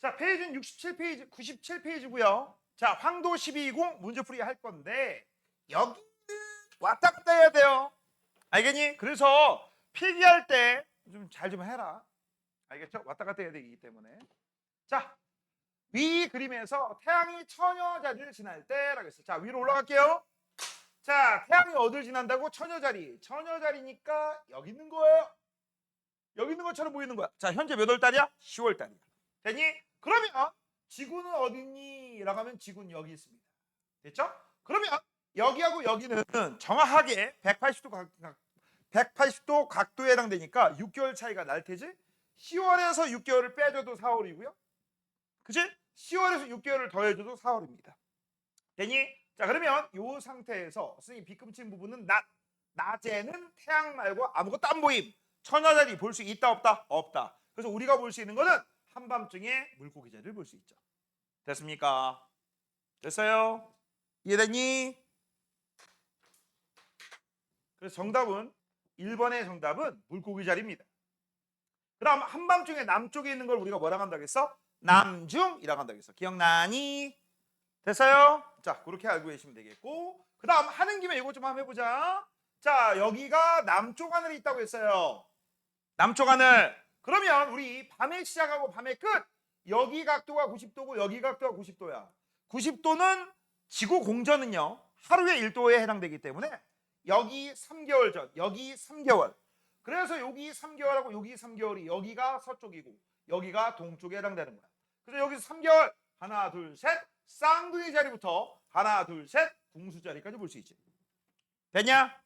자, 페이지는 67페이지, 97페이지고요. 자, 황도 1220 문제풀이 할 건데 여기는 왔다 갔다 해야 돼요. 알겠니? 그래서 필기할 때 좀 잘 좀 해라. 알겠죠? 왔다 갔다 해야 되기 때문에. 자, 위 그림에서 태양이 처녀 자리를 지날 때라고 했어요. 자, 위로 올라갈게요. 자, 태양이 어딜 지난다고? 처녀 자리. 처녀 자리니까 여기 있는 거예요. 여기 있는 것처럼 보이는 거야. 자, 현재 몇 월 달이야? 10월 달이야. 됐니? 그러면 지구는 어디 있니? 라고 하면 지구는 여기 있습니다. 됐죠? 그러면 여기하고 여기는 정확하게 180도 각도에 해당되니까 6개월 차이가 날 테지? 10월에서 6개월을 빼줘도 4월이고요. 그치? 10월에서 6개월을 더해줘도 4월입니다. 됐니? 자, 그러면 이 상태에서 선생님 빗금친 부분은 낮에는 태양 말고 아무것도 안 보임. 처녀자리 볼 수 있다 없다? 없다. 그래서 우리가 볼 수 있는 거는 한밤중에 물고기 자리를 볼 수 있죠. 됐습니까? 됐어요? 이해됐니? 그래서 정답은 1번의 정답은 물고기 자리입니다. 그럼 한밤중에 남쪽에 있는 걸 우리가 뭐라고 한다고 했어? 남중이라고 한다고 했어. 기억나니? 됐어요? 자, 그렇게 알고 계시면 되겠고, 그 다음 하는 김에 이거 좀 한번 해보자. 자, 여기가 남쪽 하늘이 있다고 했어요. 남쪽 하늘. 그러면 우리 밤에 시작하고 밤에 끝. 여기 각도가 90도고 여기 각도가 90도야. 90도는 지구 공전은요 하루에 1도에 해당되기 때문에 여기 3개월 전, 여기 3개월. 그래서 여기 3개월하고 여기 3개월이 여기가 서쪽이고 여기가 동쪽에 해당되는 거야. 그래서 여기서 3개월 하나 둘 셋 쌍둥이 자리부터 하나 둘 셋 궁수 자리까지 볼 수 있지. 됐냐?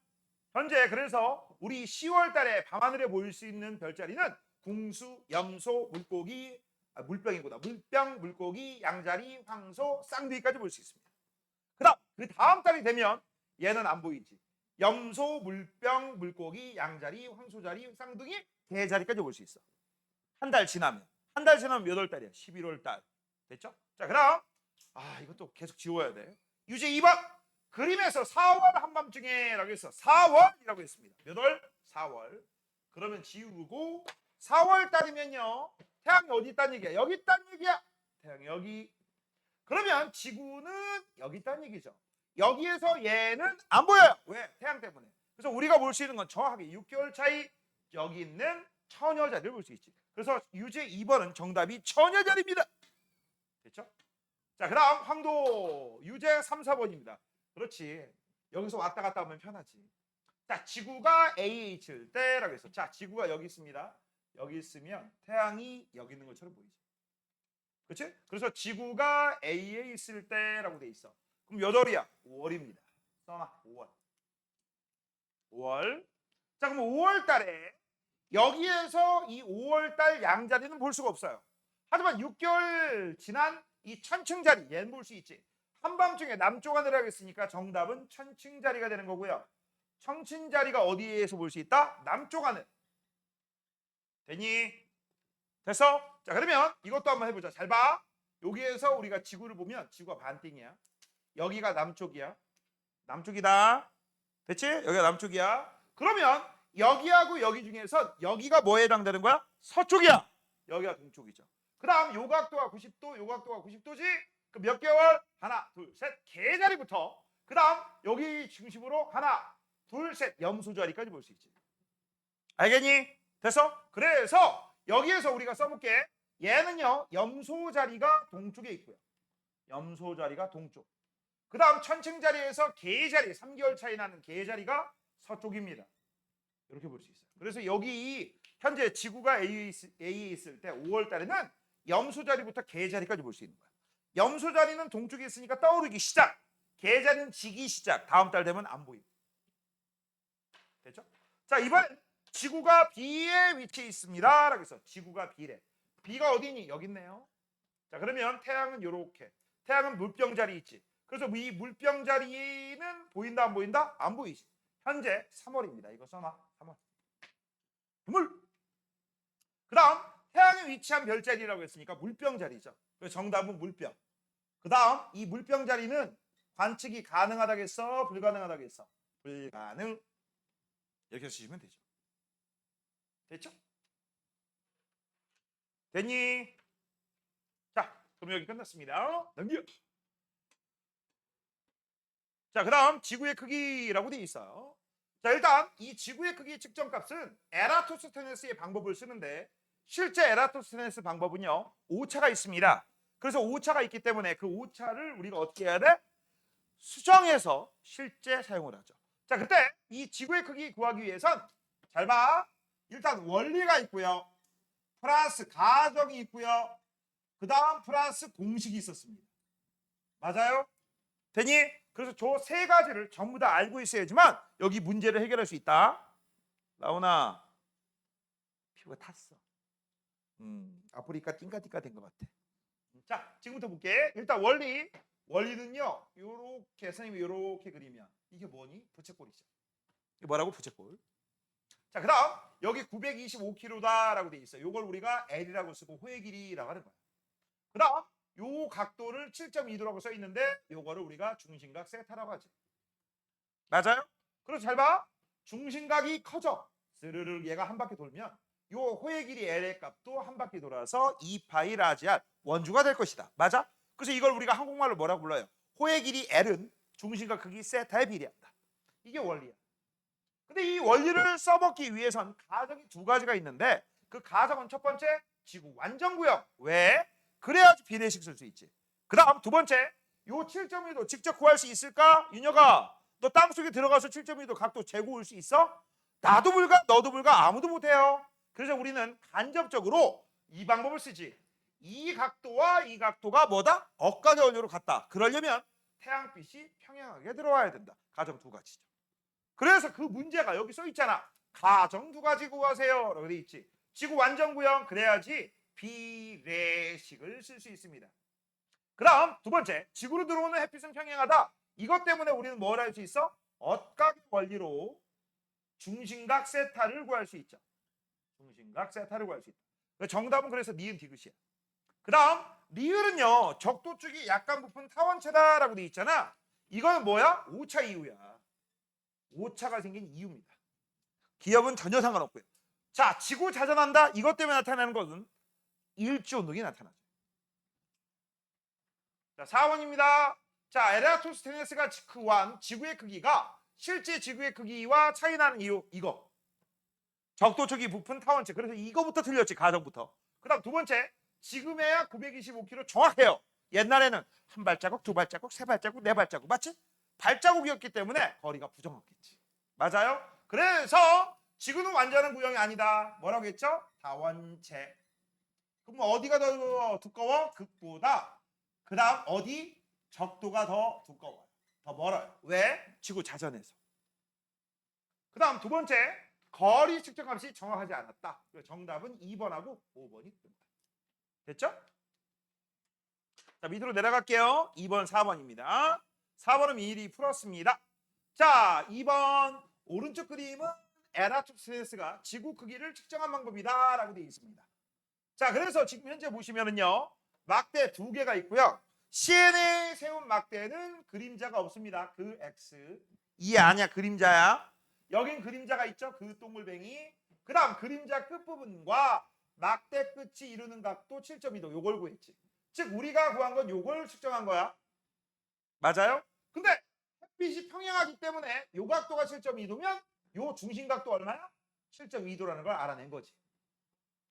현재 그래서 우리 10월 달에 밤하늘에 보일 수 있는 별자리는 궁수, 염소, 물고기, 물병이구나. 물병, 물고기, 양자리, 황소, 쌍둥이까지 볼 수 있습니다. 그 다음 달이 되면 얘는 안 보이지. 염소, 물병, 물고기, 양자리, 황소자리, 쌍둥이, 개자리까지 볼 수 있어. 한 달 지나면. 한 달 지나면 몇 월 달이야? 11월 달. 됐죠? 자, 그럼 이것도 계속 지워야 돼. 유제 2번. 그림에서 4월 한밤중에 라고 했어. 4월이라고 했습니다. 몇 월? 4월. 그러면 지우고 4월 달이면요. 태양이 어디 있다는 얘기야? 여기 있다는 얘기야. 태양이 여기. 그러면 지구는 여기 있다는 얘기죠. 여기에서 얘는 안 보여요. 왜? 태양 때문에. 그래서 우리가 볼 수 있는 건 정확하게 6개월 차이 여기 있는 처녀 자리를 볼 수 있지. 그래서 유제 2번은 정답이 처녀 자리입니다. 됐죠? 자, 그다음 황도 유제 3, 4번입니다. 그렇지. 여기서 왔다 갔다 하면 편하지. 자, 지구가 AH일 때라고 했어. 자, 지구가 여기 있습니다. 여기 있으면 태양이 여기 있는 것처럼 보이죠. 그렇지? 그래서 지구가 A에 있을 때라고 돼 있어. 그럼 몇 월이야? 5월입니다. 써놔. 5월. 5월. 자, 그럼 5월 달에 여기에서 이 5월 달 양자리는 볼 수가 없어요. 하지만 6개월 지난 이 천층자리 얘는 볼 수 있지. 한밤중에 남쪽 하늘이라고 했으니까 정답은 천층자리가 되는 거고요. 천층자리가 어디에서 볼 수 있다? 남쪽 하늘. 되니? 됐어? 자, 그러면 이것도 한번 해보자. 잘 봐. 여기에서 우리가 지구를 보면 지구가 반띵이야. 여기가 남쪽이야. 남쪽이다. 됐지? 여기가 남쪽이야. 그러면 여기하고 여기 중에서 여기가 뭐에 해당되는 거야? 서쪽이야. 여기가 동쪽이죠. 그 다음 요 각도가 90도, 요 각도가 90도지? 그 몇 개월? 하나, 둘, 셋. 개자리부터. 그 다음 여기 중심으로 하나, 둘, 셋. 염소 자리까지 볼 수 있지. 알겠니? 됐어? 그래서 여기에서 우리가 써볼게. 얘는요. 염소 자리가 동쪽에 있고요. 염소 자리가 동쪽. 그 다음 천층 자리에서 개자리, 3개월 차이 나는 개자리가 서쪽입니다. 이렇게 볼 수 있어요. 그래서 여기 현재 지구가 A에 있을 때 5월 달에는 염소 자리부터 개 자리까지 볼 수 있는 거야. 염소 자리는 동쪽에 있으니까 떠오르기 시작. 개 자리는 지기 시작. 다음 달 되면 안 보임. 됐죠? 자, 이번 지구가 B에 위치해 있습니다. 라고 해서 지구가 B래. B가 어디니? 여기 있네요. 자, 그러면 태양은 이렇게. 태양은 물병 자리 있지. 그래서 이 물병 자리는 보인다 안 보인다? 안 보이지. 현재 3월입니다. 이거 써놔. 3월. 물. 그 다음 태양에 위치한 별자리라고 했으니까 물병 자리죠. 그래서 정답은 물병. 그 다음 이 물병 자리는 관측이 가능하다겠어? 불가능하다겠어? 불가능. 이렇게 쓰시면 되죠. 됐죠? 됐니? 그럼 여기 끝났습니다. 넘겨. 자, 그다음 지구의 크기라고 돼 있어요. 자, 일단 이 지구의 크기 측정값은 에라토스테네스의 방법을 쓰는데 실제 에라토스테네스 방법은요 오차가 있습니다. 그래서 오차가 있기 때문에 그 오차를 우리가 어떻게 해야 돼? 수정해서 실제 사용을 하죠. 자, 그때 이 지구의 크기 구하기 위해선 잘 봐. 일단 원리가 있고요. 플러스 가정이 있고요. 그 다음 플러스 공식이 있었습니다. 맞아요? 되니? 그래서 저 세 가지를 전부 다 알고 있어야지만 여기 문제를 해결할 수 있다. 라오나 피부가 탔어. 아프리카 띵까띵까 된 것 같아. 자, 지금부터 볼게. 일단 원리는요. 요렇게 선생님이 요렇게 그리면 이게 뭐니? 부채꼴이죠. 이게 뭐라고? 부채꼴. 자, 그다음 여기 925kg다라고 돼 있어요. 요걸 우리가 L이라고 쓰고 호의 길이라고 하는 거야. 그다음 요 각도를 7.2도라고 써 있는데 요거를 우리가 중심각 세타라고 하지. 맞아요? 그래서 잘 봐. 중심각이 커져. 스르르 얘가 한 바퀴 돌면 요 호의 길이 L의 값도 한 바퀴 돌아서 2파이 라지알 원주가 될 것이다. 맞아? 그래서 이걸 우리가 한국말로 뭐라고 불러요? 호의 길이 L은 중심각 크기 세타에 비례한다. 이게 원리야. 근데 이 원리를 써먹기 위해선 가정이 두 가지가 있는데 그 가정은 첫 번째 지구 완전구역. 왜? 그래야지 비례식 쓸 수 있지. 그 다음 두 번째 요 7.1도 직접 구할 수 있을까? 윤혁아 너 땅속에 들어가서 7.1도 각도 재고올 수 있어? 나도 불가 너도 불가 아무도 못해요. 그래서 우리는 간접적으로 이 방법을 쓰지. 이 각도와 이 각도가 뭐다? 억각의 원료로 같다. 그러려면 태양빛이 평행하게 들어와야 된다. 가정 두 가지죠. 그래서 그 문제가 여기 써 있잖아. 가정 두 가지 구하세요 라고 돼 있지. 지구 완전 구형 그래야지 비례식을 쓸 수 있습니다. 그 다음 두 번째 지구로 들어오는 햇빛은 평행하다. 이것 때문에 우리는 뭘 할 수 있어? 억각의 원리로 중심각 세타를 구할 수 있죠. 중심각 세타를 구할 수 있다. 정답은 그래서 니은 디귿이야. 그 다음 리을은요 적도 쪽이 약간 부푼 타원체다라고 돼 있잖아. 이건 뭐야? 오차 이유야. 오차가 생긴 이유입니다. 기억은 전혀 상관없고요. 자, 지구 자전한다. 이것 때문에 나타나는 것은 일조운동이 나타나죠. 자, 4번입니다. 자, 에라토스테네스가 구한 지구의 크기가 실제 지구의 크기와 차이 나는 이유 이거. 적도쪽이 부푼 타원체. 그래서 이거부터 틀렸지. 가정부터. 그 다음 두 번째 지금에야 925km 정확해요. 옛날에는 한 발자국, 두 발자국, 세 발자국, 네 발자국 맞지? 발자국이었기 때문에 거리가 부정확했지. 맞아요? 그래서 지구는 완전한 구형이 아니다. 뭐라고 했죠? 다원체. 그럼 어디가 더 두꺼워? 극보다. 그 다음 어디? 적도가 더 두꺼워요. 더 멀어요. 왜? 지구 자전에서. 그 다음 두 번째 거리 측정값이 정확하지 않았다. 정답은 2번하고 5번이 됩니다. 됐죠? 자, 밑으로 내려갈게요. 2번, 4번입니다. 4번은 미리 풀었습니다. 자, 2번 오른쪽 그림은 에라토스테네스가 지구 크기를 측정한 방법이다 라고 되어 있습니다. 자, 그래서 지금 현재 보시면은요 막대 두 개가 있고요. CN에 세운 막대는 그림자가 없습니다. 그 X 이 아니야 그림자야. 여긴 그림자가 있죠. 그 동글뱅이. 그 다음 그림자 끝부분과 막대 끝이 이루는 각도 7.2도 요걸 구했지. 즉 우리가 구한 건 요걸 측정한 거야. 맞아요? 근데 햇빛이 평행하기 때문에 요 각도가 7.2도면 요 중심각도 얼마야? 7.2도라는 걸 알아낸 거지.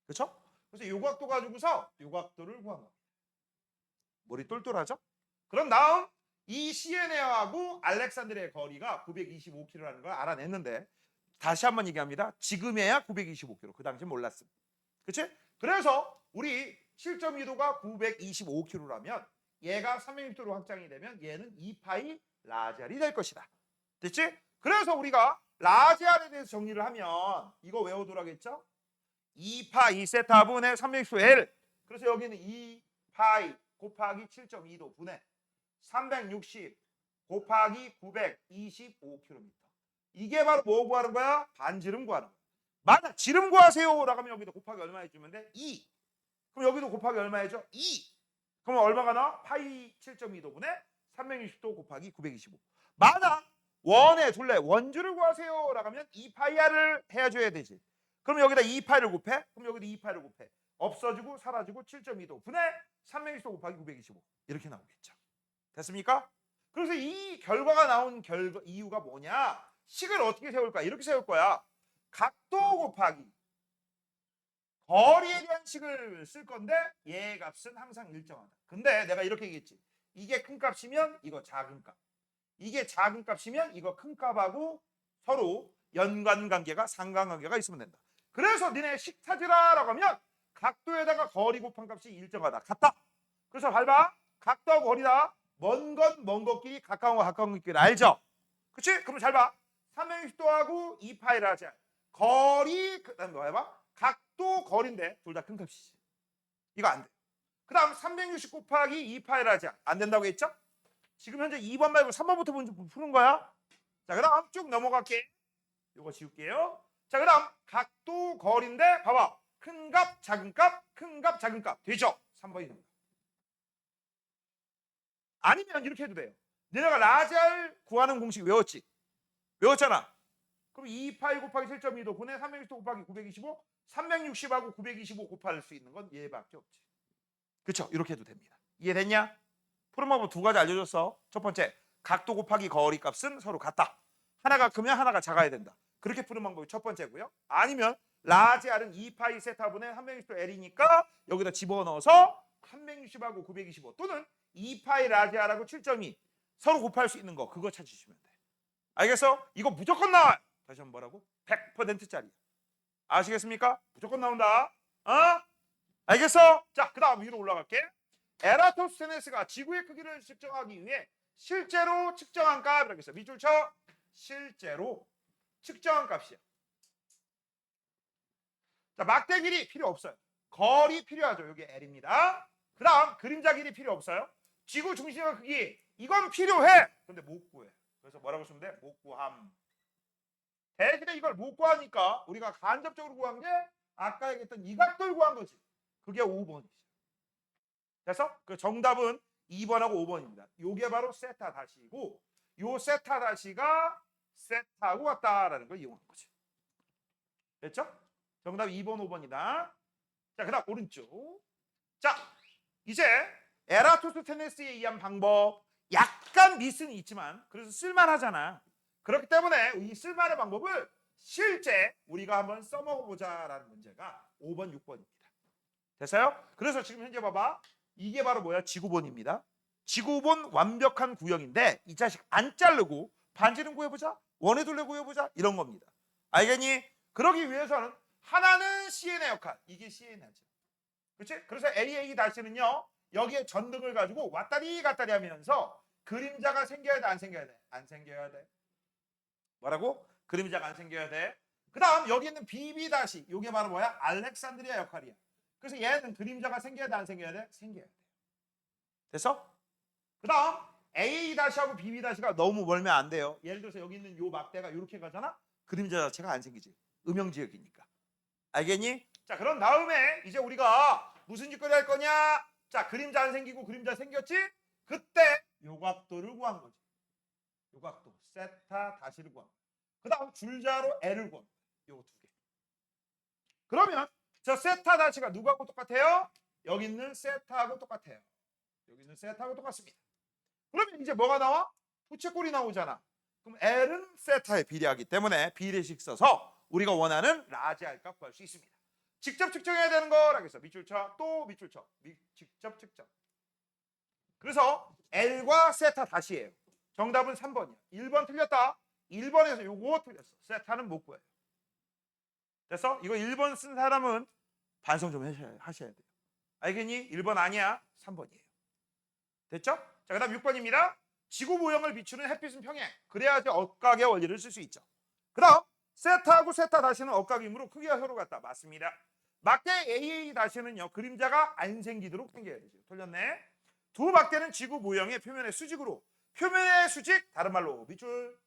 그렇죠? 그래서 요 각도 가지고서 요 각도를 구한 겁니다. 머리 똘똘하죠? 그럼 다음 이 시에네아하고 알렉산드리아의 거리가 925km라는 걸 알아냈는데 다시 한번 얘기합니다. 지금에야 925km. 그 당시 몰랐습니다. 그치? 그래서 우리 7.2도가 925km라면 얘가 360도로 확장이 되면 얘는 2파이 라지알이 될 것이다. 됐지? 그래서 우리가 라지알에 대해서 정리를 하면 이거 외워두라겠죠? 2파 2세타분의 360도 L. 그래서 여기는 2파이 곱하기 7.2도 분의 360 곱하기 925km. 이게 바로 뭐 구하는 거야? 반지름 구하는 거야. 맞아. 지름 구하세요. 라고 하면 여기도 곱하기 얼마 해주면 돼? 2. 그럼 여기도 곱하기 얼마 해줘? 2. 그러면 얼마가 나와? 파이 7.2도 분의 360도 곱하기 925. 맞아. 원에 둘레 원주를 구하세요. 라고 하면 2파이아를 해줘야 되지. 그럼 여기다 2파이를 곱해? 그럼 여기도 2파이를 곱해. 없어지고 사라지고 7.2도 분의 360도 곱하기 925 이렇게 나오겠죠. 됐습니까? 그래서 이 결과가 나온 이유가 뭐냐? 식을 어떻게 세울까? 이렇게 세울 거야. 각도 곱하기 거리에 대한 식을 쓸 건데 얘 값은 항상 일정하다. 근데 내가 이렇게 얘기했지. 이게 큰 값이면 이거 작은 값. 이게 작은 값이면 이거 큰 값하고 서로 연관관계가 상관관계가 있으면 된다. 그래서 니네 식 찾으라라고 하면 각도에다가 거리 곱한 값이 일정하다. 같다. 그래서 밟아. 각도하고 거리다. 먼 건 먼 것끼리 가까운 거 가까운 것끼리 알죠? 그치? 그럼 잘 봐. 360도하고 2파이를 하자. 거리 그다음 뭐 해봐? 각도 거리인데 둘 다 큰 값이지. 이거 안 돼. 그 다음 360 곱하기 2파이를 하자. 안 된다고 했죠? 지금 현재 2번 말고 3번부터 먼저 푸는 거야. 자, 그 다음 쭉 넘어갈게. 이거 지울게요. 자, 그 다음 각도 거리인데 봐봐. 큰 값, 작은 값, 큰 값, 작은 값. 되죠? 3번이 됩니다. 아니면 이렇게 해도 돼요. 너네가 라지알 구하는 공식 외웠지? 외웠잖아. 그럼 2파이 곱하기 7.2도 분의 360도 곱하기 925 360하고 925 곱할 수 있는 건 얘밖에 없지. 그쵸? 이렇게 해도 됩니다. 이해됐냐? 푸른 방법 두 가지 알려줬어. 첫 번째, 각도 곱하기 거리 값은 서로 같다. 하나가 크면 하나가 작아야 된다. 그렇게 푸는 방법이 첫 번째고요. 아니면 라지 R은 2파이 세타분의 360도 L이니까 여기다 집어넣어서 360하고 925 또는 2파이 라지 R하고 7.2 서로 곱할 수 있는 거 그거 찾으시면 돼. 알겠어? 이거 무조건 나와요. 다시 한번 뭐라고? 100%짜리. 아시겠습니까? 무조건 나온다. 어? 알겠어? 자, 그 다음 위로 올라갈게. 에라토스테네스가 지구의 크기를 측정하기 위해 실제로 측정한 값이라고 했어. 밑줄 쳐. 실제로 측정한 값이야. 자, 막대 길이 필요 없어요. 거리 필요하죠. 여기 L입니다. 그 다음 그림자 길이 필요 없어요. 지구 중심의 크기 이건 필요해. 근데 못 구해. 그래서 뭐라고 쓰면 돼? 못 구함. 대신에 이걸 못 구하니까 우리가 간접적으로 구한 게 아까 얘기했던 이 각도를 구한 거지. 그게 5번이죠. 그래서 그 정답은 2번하고 5번입니다. 요게 바로 세타 다시고 요 세타 다시가 세타하고 같다라는 걸 이용한 거죠. 됐죠? 정답 2번, 5번이다. 자, 그 다음 오른쪽. 자, 이제 에라토스테네스에 의한 방법 약간 미스는 있지만 그래서 쓸만하잖아. 그렇기 때문에 이 쓸만한 방법을 실제 우리가 한번 써먹어보자라는 문제가 5번, 6번입니다. 됐어요? 그래서 지금 현재 봐봐. 이게 바로 뭐야? 지구본입니다. 지구본 완벽한 구형인데 이 자식 안 자르고 반지름 구해보자. 원의 둘레 구해보자. 이런 겁니다. 알겠니? 그러기 위해서는 하나는 CN의 역할. 이게 CN이죠. 그렇지? 그래서 AA-는요. 여기에 전등을 가지고 왔다리 갔다리 하면서 그림자가 생겨야 돼? 안 생겨야 돼? 안 생겨야 돼. 뭐라고? 그림자가 안 생겨야 돼. 그 다음 여기 있는 BB 다시 이게 바로 뭐야? 알렉산드리아 역할이야. 그래서 얘는 그림자가 생겨야 돼? 안 생겨야 돼? 생겨야 돼. 됐어? 그 다음 AA 다시하고 BB 다시가 너무 멀면 안 돼요. 예를 들어서 여기 있는 요 막대가 이렇게 가잖아? 그림자 자체가 안 생기지. 음영지역이니까. 알겠니? 자, 그런 다음에 이제 우리가 무슨 짓거리 할 거냐? 자, 그림자 안 생기고 그림자 생겼지? 그때 요 각도를 구한 거지. 요 각도 세타 다시를 구한 거야. 그 다음 줄자로 L을 구한 거야. 요거 두 개. 그러면 저 세타 다시가 누구하고 똑같아요? 여기 있는 세타하고 똑같아요. 여기 있는 세타하고 똑같습니다. 그러면 이제 뭐가 나와? 부채꼴이 나오잖아. 그럼 L은 세타에 비례하기 때문에 비례식 써서 우리가 원하는 라지 R 값 구할 수 있습니다. 직접 측정해야 되는 거라고 했어. 밑줄 쳐. 또 밑줄 쳐. 직접 측정. 그래서 L과 세타 다시예요. 정답은 3번이야. 1번 틀렸다. 1번에서 요거 틀렸어. 세타는 못 구해요. 됐어? 이거 1번 쓴 사람은 반성 좀 하셔야 돼요. 알겠니? 1번 아니야. 3번이에요. 됐죠? 자, 그 다음 6번입니다. 지구 모형을 비추는 햇빛은 평행. 그래야지 억각의 원리를 쓸 수 있죠. 그 다음 세타하고 세타 다시는 억각이므로 크기가 서로 같다. 맞습니다. 막대 AA 다시는요. 그림자가 안 생기도록 생겨야 되죠. 틀렸네. 두 막대는 지구 모형의 표면의 수직으로. 표면의 수직 다른 말로 밑줄.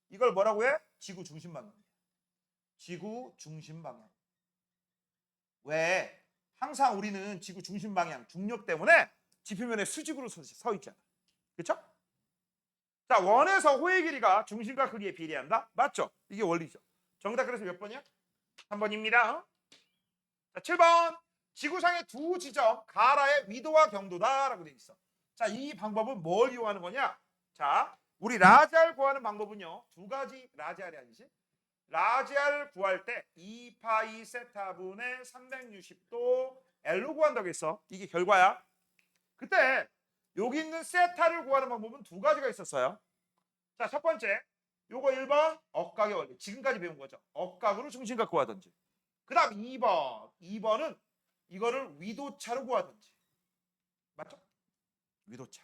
이걸 뭐라고 해? 지구 중심 방향. 지구 중심 방향. 왜? 항상 우리는 지구 중심 방향 중력 때문에 지표면에 수직으로 서 있잖아. 그렇죠? 자, 원에서 호의 길이가 중심과 크기에 비례한다. 맞죠? 이게 원리죠. 정답 그래서 몇 번이야? 3번입니다. 자, 7번. 지구상의 두 지점 가라의 위도와 경도다라고 돼 있어. 자, 이 방법은 뭘 이용하는 거냐? 자, 우리 라지알 구하는 방법은요. 두 가지 라지알이 아니지. 라지알 구할 때 2파이 세타분의 360도 L로 구한다고 했어. 이게 결과야. 그때 여기 있는 세타를 구하는 방법은 두 가지가 있었어요. 자, 첫 번째 요거 1번 억각의 원리. 지금까지 배운 거죠. 억각으로 중심각 구하든지. 그 다음 2번은 이거를 위도차로 구하든지. 맞죠? 위도차.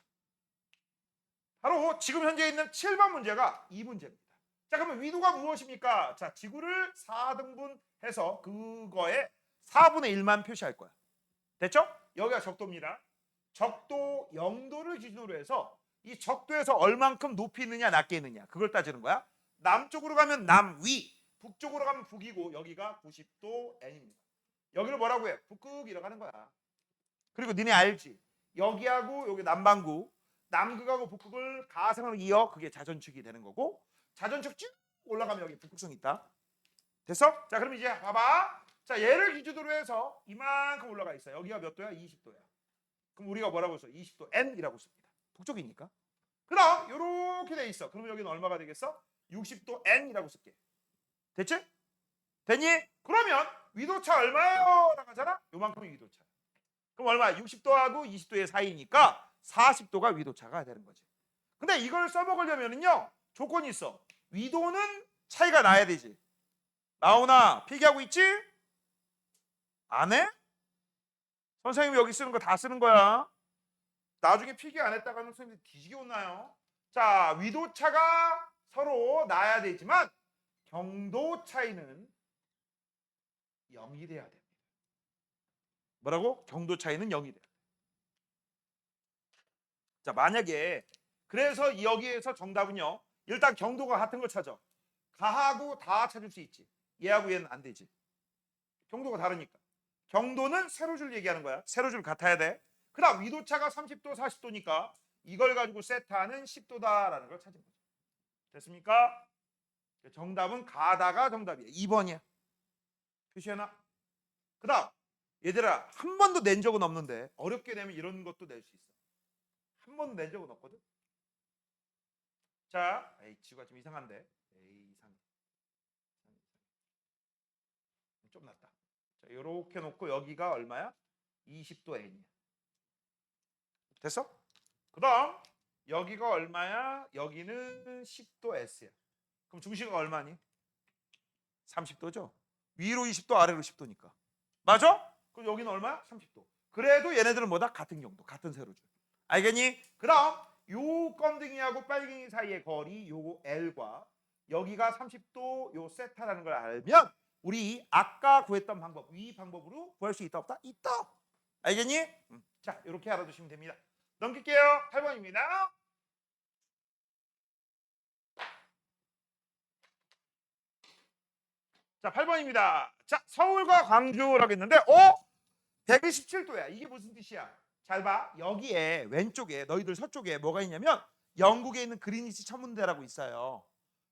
바로 지금 현재 있는 7번 문제가 이 문제입니다. 자, 그러면 위도가 무엇입니까? 자, 지구를 4등분해서 그거에 4분의 1만 표시할 거야. 됐죠? 여기가 적도입니다. 적도 0도를 기준으로 해서 이 적도에서 얼만큼 높이 있느냐 낮게 있느냐 그걸 따지는 거야. 남쪽으로 가면 남위, 북쪽으로 가면 북이고 여기가 90도 N입니다. 여기를 뭐라고 해? 북극이라고 하는 거야. 그리고 니네 알지? 여기하고 여기 남반구, 남극하고 북극을 가상으로 이어 그게 자전축이 되는 거고 자전축 쭉 올라가면 여기 북극성이 있다. 됐어? 자, 그럼 이제 봐봐. 자, 얘를 기준으로 해서 이만큼 올라가 있어. 여기가 몇 도야? 20도야. 그럼 우리가 뭐라고 써? 20도 N이라고 씁니다. 북쪽이니까. 그럼 이렇게 돼 있어. 그럼 여기는 얼마가 되겠어? 60도 N이라고 쓸게. 됐지? 됐니? 그러면 위도차 얼마예요? 나가잖아? 요만큼이 위도차. 그럼 얼마? 60도하고 20도의 사이니까 40도가 위도차가 되는 거지. 근데 이걸 써먹으려면은요 조건이 있어. 위도는 차이가 나야 되지. 나오나 필기하고 있지? 안 해? 선생님이 여기 쓰는 거 다 쓰는 거야. 나중에 필기 안 했다가는 선생님들 뒤지게 혼나요. 자, 위도차가 서로 나야 되지만 경도 차이는 0이 돼야 됩니다. 뭐라고? 경도 차이는 0이 돼야 돼. 자, 만약에 그래서 여기에서 정답은요. 일단 경도가 같은 걸 찾아. 가하고 다 찾을 수 있지. 얘하고 얘는 안 되지. 경도가 다르니까. 경도는 세로줄 얘기하는 거야. 세로줄 같아야 돼. 그 다음 위도차가 30도, 40도니까 이걸 가지고 세타는 10도다라는 걸 찾은 거죠. 됐습니까? 정답은 가다가 정답이야. 2번이야. 표시해놔. 그 다음 얘들아 한 번도 낸 적은 없는데 어렵게 내면 이런 것도 낼 수 있어. 한 번도 낸 적은 없거든. 자, H가 좀 이상한데. 이상해. 좀 낫다. 자, 이렇게 놓고 여기가 얼마야? 20도 N이야. 됐어? 그 다음 여기가 얼마야? 여기는 10도 S야. 그럼 중심가 얼마니? 30도죠? 위로 20도 아래로 10도니까. 맞아? 그럼 여기는 얼마야? 30도. 그래도 얘네들은 뭐다? 같은 경도, 같은 세로줄. 알겠니? 그 다음 요 검둥이하고 빨갱이 사이의 거리 요거 L과 여기가 30도 요 세타라는 걸 알면 우리 아까 구했던 방법, 이 방법으로 구할 수 있다 없다? 있다. 알겠니? 자, 이렇게 알아두시면 됩니다. 넘길게요. 8번입니다. 자, 8번입니다. 자, 서울과 광주라고 했는데 127도야. 이게 무슨 뜻이야? 잘 봐. 여기에 왼쪽에 너희들 서쪽에 뭐가 있냐면 영국에 있는 그리니치 천문대라고 있어요.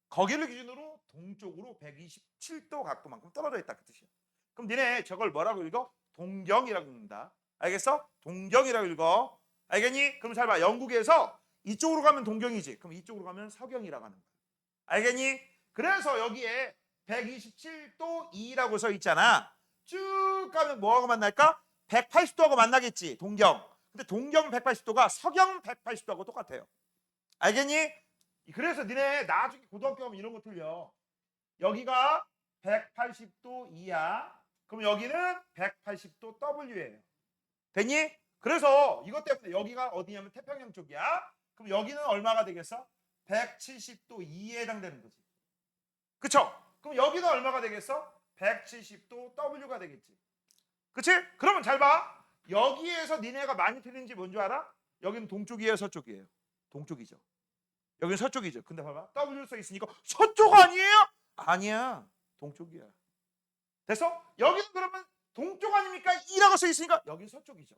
거기를 기준으로 동쪽으로 127도 각도만큼 떨어져 있다 그 뜻이야. 그럼 니네 저걸 뭐라고 읽어? 동경이라고 읽는다. 알겠어? 동경이라고 읽어. 알겠니? 그럼 잘 봐. 영국에서 이쪽으로 가면 동경이지. 그럼 이쪽으로 가면 서경이라고 하는 거야. 알겠니? 그래서 여기에 127도 2라고 써 있잖아. 쭉 가면 뭐하고 만날까? 180도하고 만나겠지. 동경. 근데 동경 180도가 서경 180도하고 똑같아요. 알겠니? 그래서 니네 나중에 고등학교 가면 이런 거 틀려. 여기가 180도 2야. 그럼 여기는 180도 W예요. 됐니? 그래서 이것 때문에 여기가 어디냐면 태평양 쪽이야. 그럼 여기는 얼마가 되겠어? 170도 2에 해당되는 거지. 그쵸? 그럼 여기는 얼마가 되겠어? 170도 W가 되겠지. 그치? 그러면 잘 봐. 여기에서 니네가 많이 틀린지 뭔지 알아? 여기는 동쪽이에요, 서쪽이에요? 동쪽이죠. 여기는 서쪽이죠. 근데 봐봐. W 써 있으니까 서쪽 아니에요? 아니야. 동쪽이야. 됐어? 여기는 그러면 동쪽 아닙니까? E라고 써 있으니까 여기 서쪽이죠.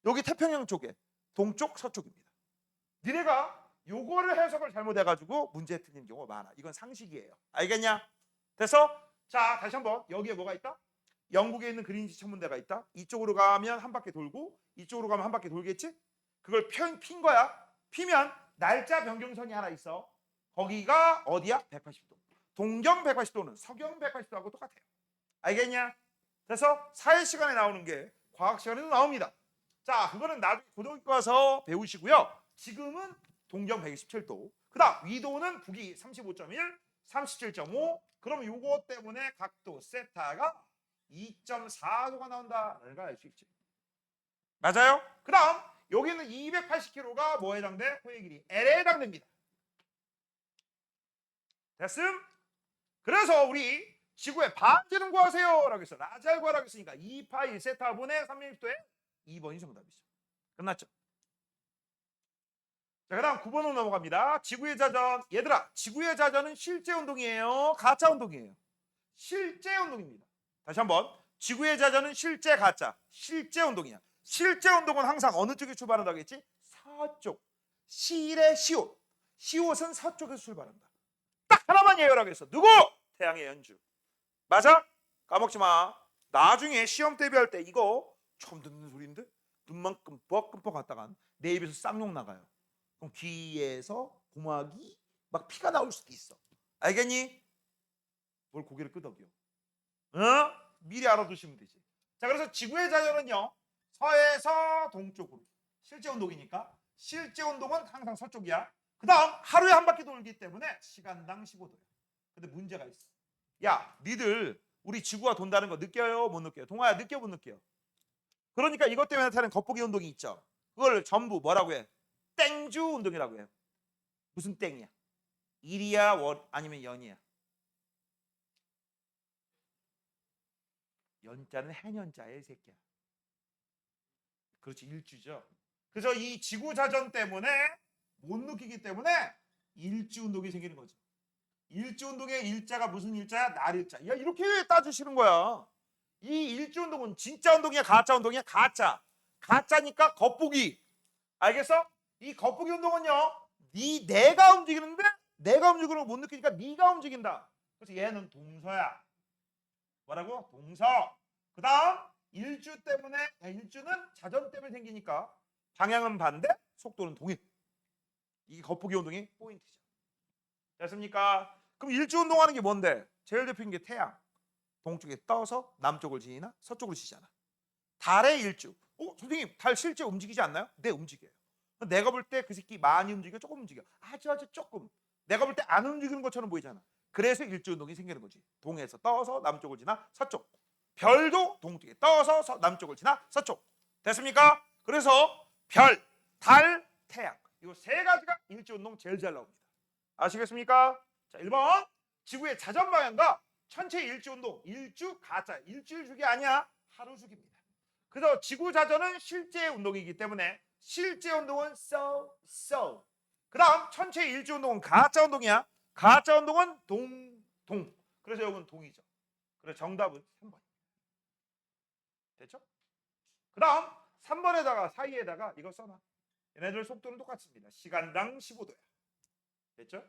여기 태평양 쪽에 동쪽, 서쪽입니다. 니네가 요거를 해석을 잘못해가지고 문제 틀린 경우가 많아. 이건 상식이에요. 알겠냐? 됐어? 자, 다시 한번 여기에 뭐가 있다? 영국에 있는 그린위치 천문대가 있다. 이쪽으로 가면 한 바퀴 돌고 이쪽으로 가면 한 바퀴 돌겠지? 그걸 핀 거야. 피면 날짜 변경선이 하나 있어. 거기가 어디야? 180도. 동경 180도는 서경 180도하고 똑같아요. 알겠냐? 그래서 사회 시간에 나오는 게 과학 시간에도 나옵니다. 자, 그거는 나중에 고등학교 가서 배우시고요. 지금은 동경 127도. 그다음 위도는 북위 35.1, 37.5. 그럼 요거 때문에 각도 세타가 2.4도가 나온다라는 걸 알 수 있지. 맞아요? 그다음 여기는 280km가 뭐에 해당돼? 호의 길이 L에 해당됩니다. 됐음? 그래서 우리 지구의 반지름 구하세요 라고 했어. 라잘 구하라고 했으니까 2파이 1세타분의 360도에 2번이 정답이죠. 끝났죠? 자, 그 다음 9번으로 넘어갑니다. 지구의 자전. 얘들아, 지구의 자전은 실제 운동이에요? 가짜 운동이에요? 실제 운동입니다. 다시 한번. 지구의 자전은 실제 가짜? 실제 운동이야. 실제 운동은 항상 어느 쪽에 출발한다고 했지? 서쪽. 실의 시옷. 시옷은 서쪽에서 출발한다. 딱 하나만 예열하고 했어. 누구? 태양의 연주. 맞아? 까먹지 마. 나중에 시험 대비할 때 이거 처음 듣는 소리인데 눈만 끔뻑끔뻑 갔다간 내 입에서 쌍욕 나가요. 그럼 귀에서 고막이 막 피가 나올 수도 있어. 알겠니? 뭘 고개를 끄덕여. 어? 미리 알아두시면 되지. 자, 그래서 지구의 자전은요 서에서 동쪽으로. 실제 운동이니까 실제 운동은 항상 서쪽이야. 그 다음 하루에 한 바퀴 돌기 때문에 시간당 15도야. 근데 문제가 있어. 야, 니들 우리 지구가 돈다는 거 느껴요? 못 느껴요? 동아야, 느껴 못 느껴? 그러니까 이것 때문에 나타나는 겉보기 운동이 있죠. 그걸 전부 뭐라고 해? 땡주 운동이라고 해요. 무슨 땡이야? 일이야, 월 아니면 연이야? 연자는 해년자야, 이 새끼야. 그렇지, 일주죠. 그래서 이 지구 자전 때문에 못 느끼기 때문에 일주 운동이 생기는 거죠. 일주 운동의 일자가 무슨 일자야? 날일자. 야, 이렇게 왜 따지시는 거야? 이 일주 운동은 진짜 운동이야, 가짜 운동이야? 가짜. 가짜니까 겉보기. 알겠어? 이 겉보기 운동은요, 내가 움직이는데 내가 움직이는 걸 못 느끼니까 네가 움직인다. 그래서 얘는 동서야. 뭐라고? 동서. 그 다음 일주 때문에, 일주는 자전 때문에 생기니까 방향은 반대, 속도는 동일. 이게 겉보기 운동의 포인트죠. 됐습니까? 그럼 일주 운동하는 게 뭔데? 제일 대표적인 게 태양. 동쪽에 떠서 남쪽을 지나 서쪽으로 지잖아. 달의 일주. 선생님, 달 실제 움직이지 않나요? 네, 움직여요. 내가 볼 때 그 새끼 많이 움직여? 조금 움직여? 아주 조금. 내가 볼 때 안 움직이는 것처럼 보이잖아. 그래서 일주 운동이 생기는 거지. 동에서 떠서 남쪽을 지나 서쪽. 별도 동쪽에 떠서 남쪽을 지나 서쪽. 됐습니까? 그래서 별, 달, 태양. 이 세 가지가 일주 운동 제일 잘 나옵니다. 아시겠습니까? 자, 1번. 지구의 자전 방향과 천체 일주 운동. 일주 가짜. 일주일 주기 아니야. 하루 주기입니다. 그래서 지구 자전은 실제 운동이기 때문에 실제 운동은 so. 그 다음 천체 일주 운동은 가짜 운동이야. 가짜 운동은 동. 그래서 여기는 동이죠. 그래서 정답은 3번. 됐죠? 그 다음 3번에다가 사이에다가 이거 써놔. 얘네들 속도는 똑같습니다. 시간당 15도야. 됐죠?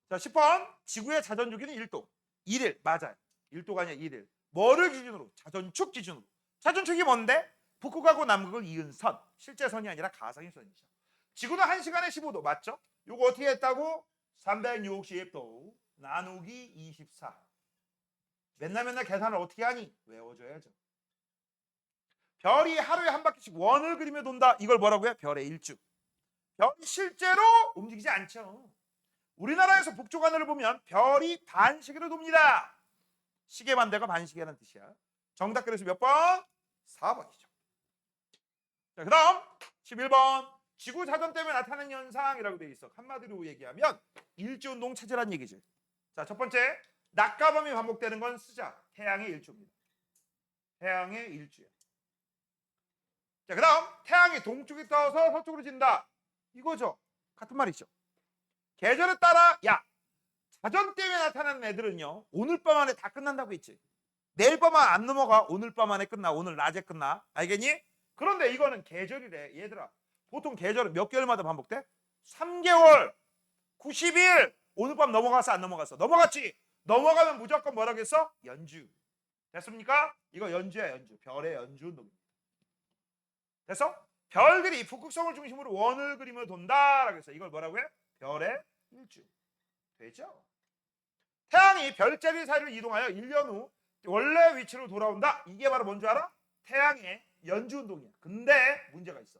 자, 10번. 지구의 자전 주기는 1도. 1일. 맞아요. 1도가 아니라 1일. 뭐를 기준으로? 자전축 기준으로. 자전축이 뭔데? 북극하고 남극을 이은 선. 실제 선이 아니라 가상의 선이죠. 지구는 1시간에 15도. 맞죠? 요거 어떻게 했다고? 360도 나누기 24. 맨날 계산을 어떻게 하니? 외워줘야죠. 별이 하루에 한 바퀴씩 원을 그리며 돈다. 이걸 뭐라고 해요? 별의 일주. 별이 실제로 움직이지 않죠. 우리나라에서 북쪽 하늘을 보면 별이 반시계로 돕니다. 시계 반대가 반시계라는 뜻이야. 정답 그래서 몇 번? 4번이죠. 자, 그 다음 11번. 지구 자전 때문에 나타나는 현상이라고 되어 있어. 한마디로 얘기하면 일주운동 체제란 얘기지. 자, 첫 번째. 낮과 밤이 반복되는 건 쓰자. 태양의 일주입니다. 태양의 일주야. 자, 그 다음 태양이 동쪽에 떠서 서쪽으로 진다. 이거죠. 같은 말이죠. 계절에 따라 자전 때문에 나타나는 애들은요, 오늘 밤 안에 다 끝난다고 했지. 내일 밤 안 넘어가. 오늘 밤 안에 끝나. 오늘 낮에 끝나. 알겠니? 그런데 이거는 계절이래. 얘들아, 보통 계절은 몇 개월마다 반복돼? 3개월, 90일. 오늘 밤 넘어갔어, 안 넘어갔어? 넘어갔지. 넘어가면 무조건 뭐라고 했어? 연주. 됐습니까? 이거 연주야, 연주. 별의 연주 운동입니다. 됐어? 별들이 북극성을 중심으로 원을 그리며 돈다라고 해서 이걸 뭐라고 해? 별의 일주. 되죠? 태양이 별자리 사이를 이동하여 1년 후 원래 위치로 돌아온다. 이게 바로 뭔지 알아? 태양의 연주 운동이야. 근데 문제가 있어.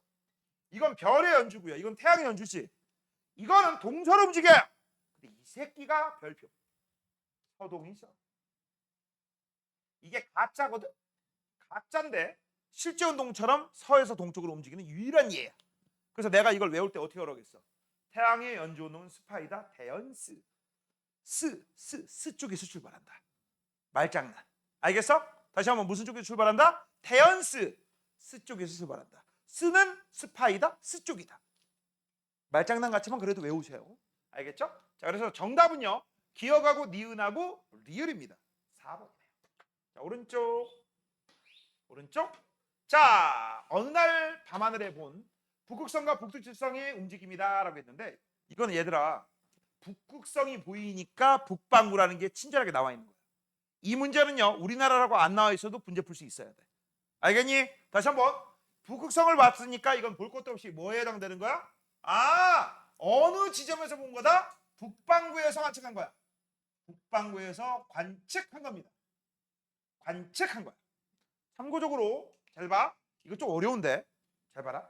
이건 별의 연주고요. 이건 태양의 연주지. 이거는 동서로 움직여요. 근데 이 새끼가 별표. 서동이죠. 이게 가짜거든. 가짜인데 실제 운동처럼 서에서 동쪽으로 움직이는 유일한 예야. 그래서 내가 이걸 외울 때 어떻게 하라겠어? 태양의 연주 운동은 스파이다. 대연스. 스 쪽에서 출발한다. 말장난. 알겠어? 다시 한번 무슨 쪽에서 출발한다? 태연스. 스 쪽에서 출발한다. 스는 스파이다. 스 쪽이다. 말장난 같지만 그래도 외우세요. 알겠죠? 자, 그래서 정답은요. 기억하고 니은하고 리을입니다. 4번이네요. 자, 오른쪽. 자, 어느 날 밤하늘에 본 북극성과 북두칠성의 움직임이다라고 했는데 이건 얘들아 북극성이 보이니까 북방구라는 게 친절하게 나와 있는 거야. 이 문제는요. 우리나라라고 안 나와 있어도 문제 풀 수 있어야 돼. 알겠니? 다시 한번. 북극성을 봤으니까 이건 볼 것도 없이 뭐에 해당되는 거야? 아, 어느 지점에서 본 거다? 북방구에서 관측한 거야. 북방구에서 관측한 겁니다. 관측한 거야. 참고적으로 잘 봐. 이거 좀 어려운데 잘 봐라.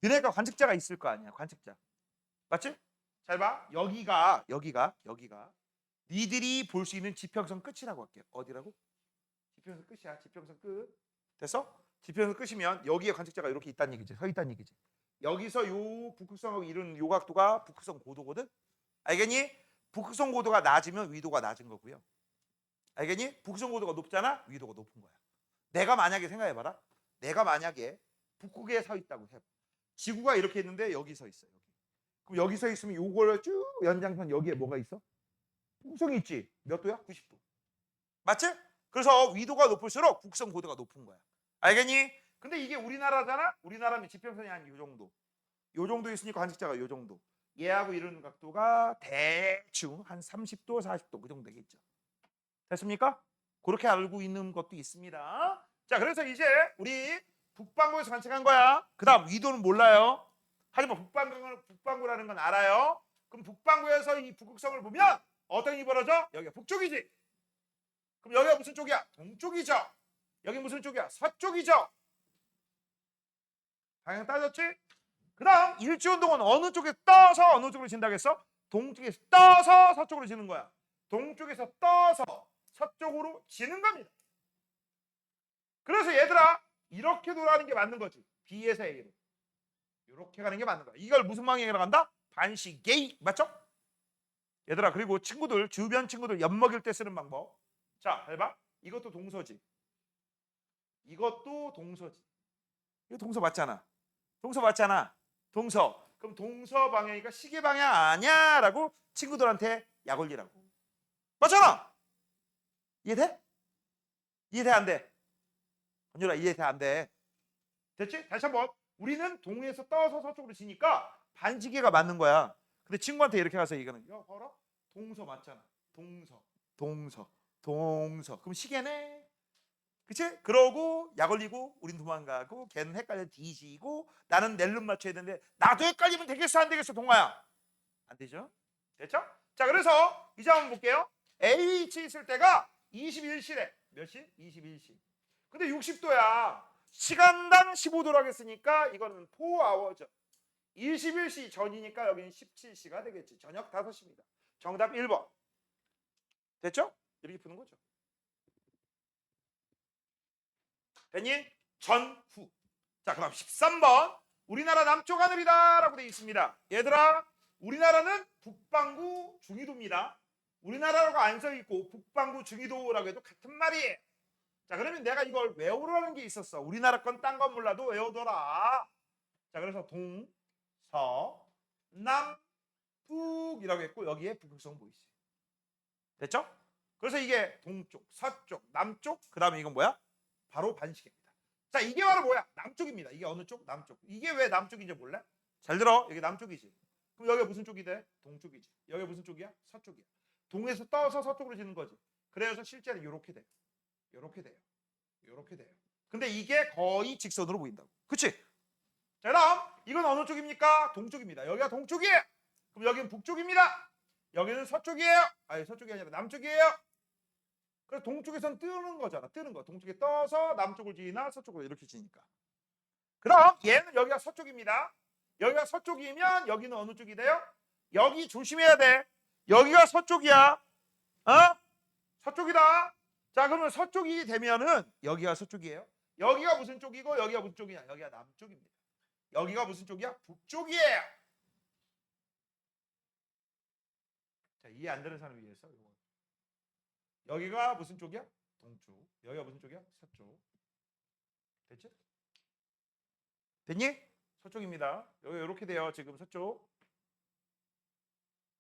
너네가 관측자가 있을 거 아니야. 관측자. 맞지? 잘 봐. 여기가 니들이 볼 수 있는 지평선 끝이라고 할게요. 어디라고? 지평선 끝이야. 지평선 끝. 됐어? 지평선 끝이면 여기에 관측자가 이렇게 있다는 얘기지. 서 있다는 얘기지. 여기서 요 북극성하고 이루는 요 각도가 북극성 고도거든. 알겠니? 북극성 고도가 낮으면 위도가 낮은 거고요. 알겠니? 북극성 고도가 높잖아. 위도가 높은 거야. 내가 만약에 생각해봐라. 내가 만약에 북극에 서 있다고 해. 지구가 이렇게 있는데 여기 서 있어. 여기. 그럼 여기 서 있으면 요걸 쭉 연장선 여기에 뭐가 있어? 북극성이 있지. 몇 도야? 90도. 맞지? 그래서 위도가 높을수록 북극성 고도가 높은 거야. 알겠니? 근데 이게 우리나라잖아. 우리나라면 지평선이 한 요 정도. 요 정도 있으니까 관측자가 요 정도. 얘하고 이루는 각도가 대충 한 30도, 40도 그 정도 되겠죠. 됐습니까? 그렇게 알고 있는 것도 있습니다. 자, 그래서 이제 우리 북방구에서 관측한 거야. 그다음 위도는 몰라요. 하지만 북방구라는 건 알아요. 그럼 북방구에서 이 북극성을 보면 어떤 일이 벌어져? 여기가 북쪽이지. 그럼 여기가 무슨 쪽이야? 동쪽이죠. 여기 무슨 쪽이야? 서쪽이죠. 방향 따졌지? 그 다음 일지운동은 어느 쪽에 떠서 어느 쪽으로 진다고 했어? 동쪽에서 떠서 서쪽으로 지는 거야. 동쪽에서 떠서 서쪽으로 지는 겁니다. 그래서 얘들아 이렇게 돌아가는 게 맞는 거지. B에서 A로. 이렇게 가는 게 맞는 거야. 이걸 무슨 방향이라고 한다? 반시계획. 맞죠? 얘들아 그리고 친구들 주변 친구들 엿먹일 때 쓰는 방법. 자, 해봐. 이것도 동서지. 이것도 동서지. 이거 동서 맞잖아. 동서 맞잖아. 동서. 그럼 동서 방향이니까 시계 방향 아니야? 라고 친구들한테 약 올리라고. 맞잖아. 이해돼? 이해돼 안 돼? 건율아 이해돼 안 돼? 됐지? 다시 한번. 우리는 동에서 떠서 서쪽으로 지니까 반시계가 맞는 거야. 근데 친구한테 이렇게 가서 얘기하는 야 봐라. 동서 맞잖아. 동서. 그럼 시계네. 그치? 그러고 약 올리고 우린 도망가고 걔는 헷갈려 뒤지고 나는 낼름 맞춰야 되는데 나도 헷갈리면 되겠어 안 되겠어 동아야? 안 되죠? 됐죠? 자 그래서 이제 한번 볼게요. H 있을 때가 21시래. 몇 시? 21시. 근데 60도야. 시간당 15도라고 했으니까 이거는 4hour죠. 21시 전이니까 여기는 17시가 되겠지. 저녁 5시입니다. 정답 1번. 됐죠? 이렇게 푸는 거죠. 됐니? 전후. 자 그럼 13번. 우리나라 남쪽 하늘이다 라고 되어 있습니다. 얘들아 우리나라는 북반구 중위도입니다. 우리나라라고 안 써있고 북반구 중위도라고 해도 같은 말이에요. 자 그러면 내가 이걸 외우라는 게 있었어. 우리나라 건 딴 건 몰라도 외우더라. 자 그래서 동, 서, 남, 북이라고 했고 여기에 북극성 보이지. 됐죠? 그래서 이게 동쪽, 서쪽, 남쪽 그 다음에 이건 뭐야? 바로 반시계입니다. 자 이게 바로 뭐야? 남쪽입니다. 이게 어느 쪽? 남쪽. 이게 왜 남쪽인지 몰래? 잘 들어. 여기 남쪽이지. 그럼 여기가 무슨 쪽이 돼? 동쪽이지. 여기가 무슨 쪽이야? 서쪽이야. 동에서 떠서 서쪽으로 지는 거지. 그래서 실제로 이렇게 돼요. 이렇게 돼요. 이렇게 돼요. 근데 이게 거의 직선으로 보인다고. 그치? 자, 그다음 이건 어느 쪽입니까? 동쪽입니다. 여기가 동쪽이에요. 그럼 여기는 북쪽입니다. 여기는 서쪽이에요. 아니, 서쪽이 아니라 남쪽이에요. 그래서 동쪽에선 뜨는 거잖아. 뜨는 거. 동쪽에 떠서 남쪽을 지나 서쪽으로 이렇게 지니까. 그럼 얘는 여기가 서쪽입니다. 여기가 서쪽이면 여기는 어느 쪽이 돼요? 여기 조심해야 돼. 여기가 서쪽이야. 어? 서쪽이다. 자, 그러면 서쪽이 되면은 여기가 서쪽이에요. 여기가 무슨 쪽이고 여기가 무슨 쪽이냐? 여기가 남쪽입니다. 여기가 무슨 쪽이야? 북쪽이에요. 자, 이해 안 되는 사람을 위해서 이거. 여기가 무슨 쪽이야? 동쪽. 여기가 무슨 쪽이야? 서쪽. 됐지? 됐니? 서쪽입니다. 여기 이렇게 돼요. 지금 서쪽.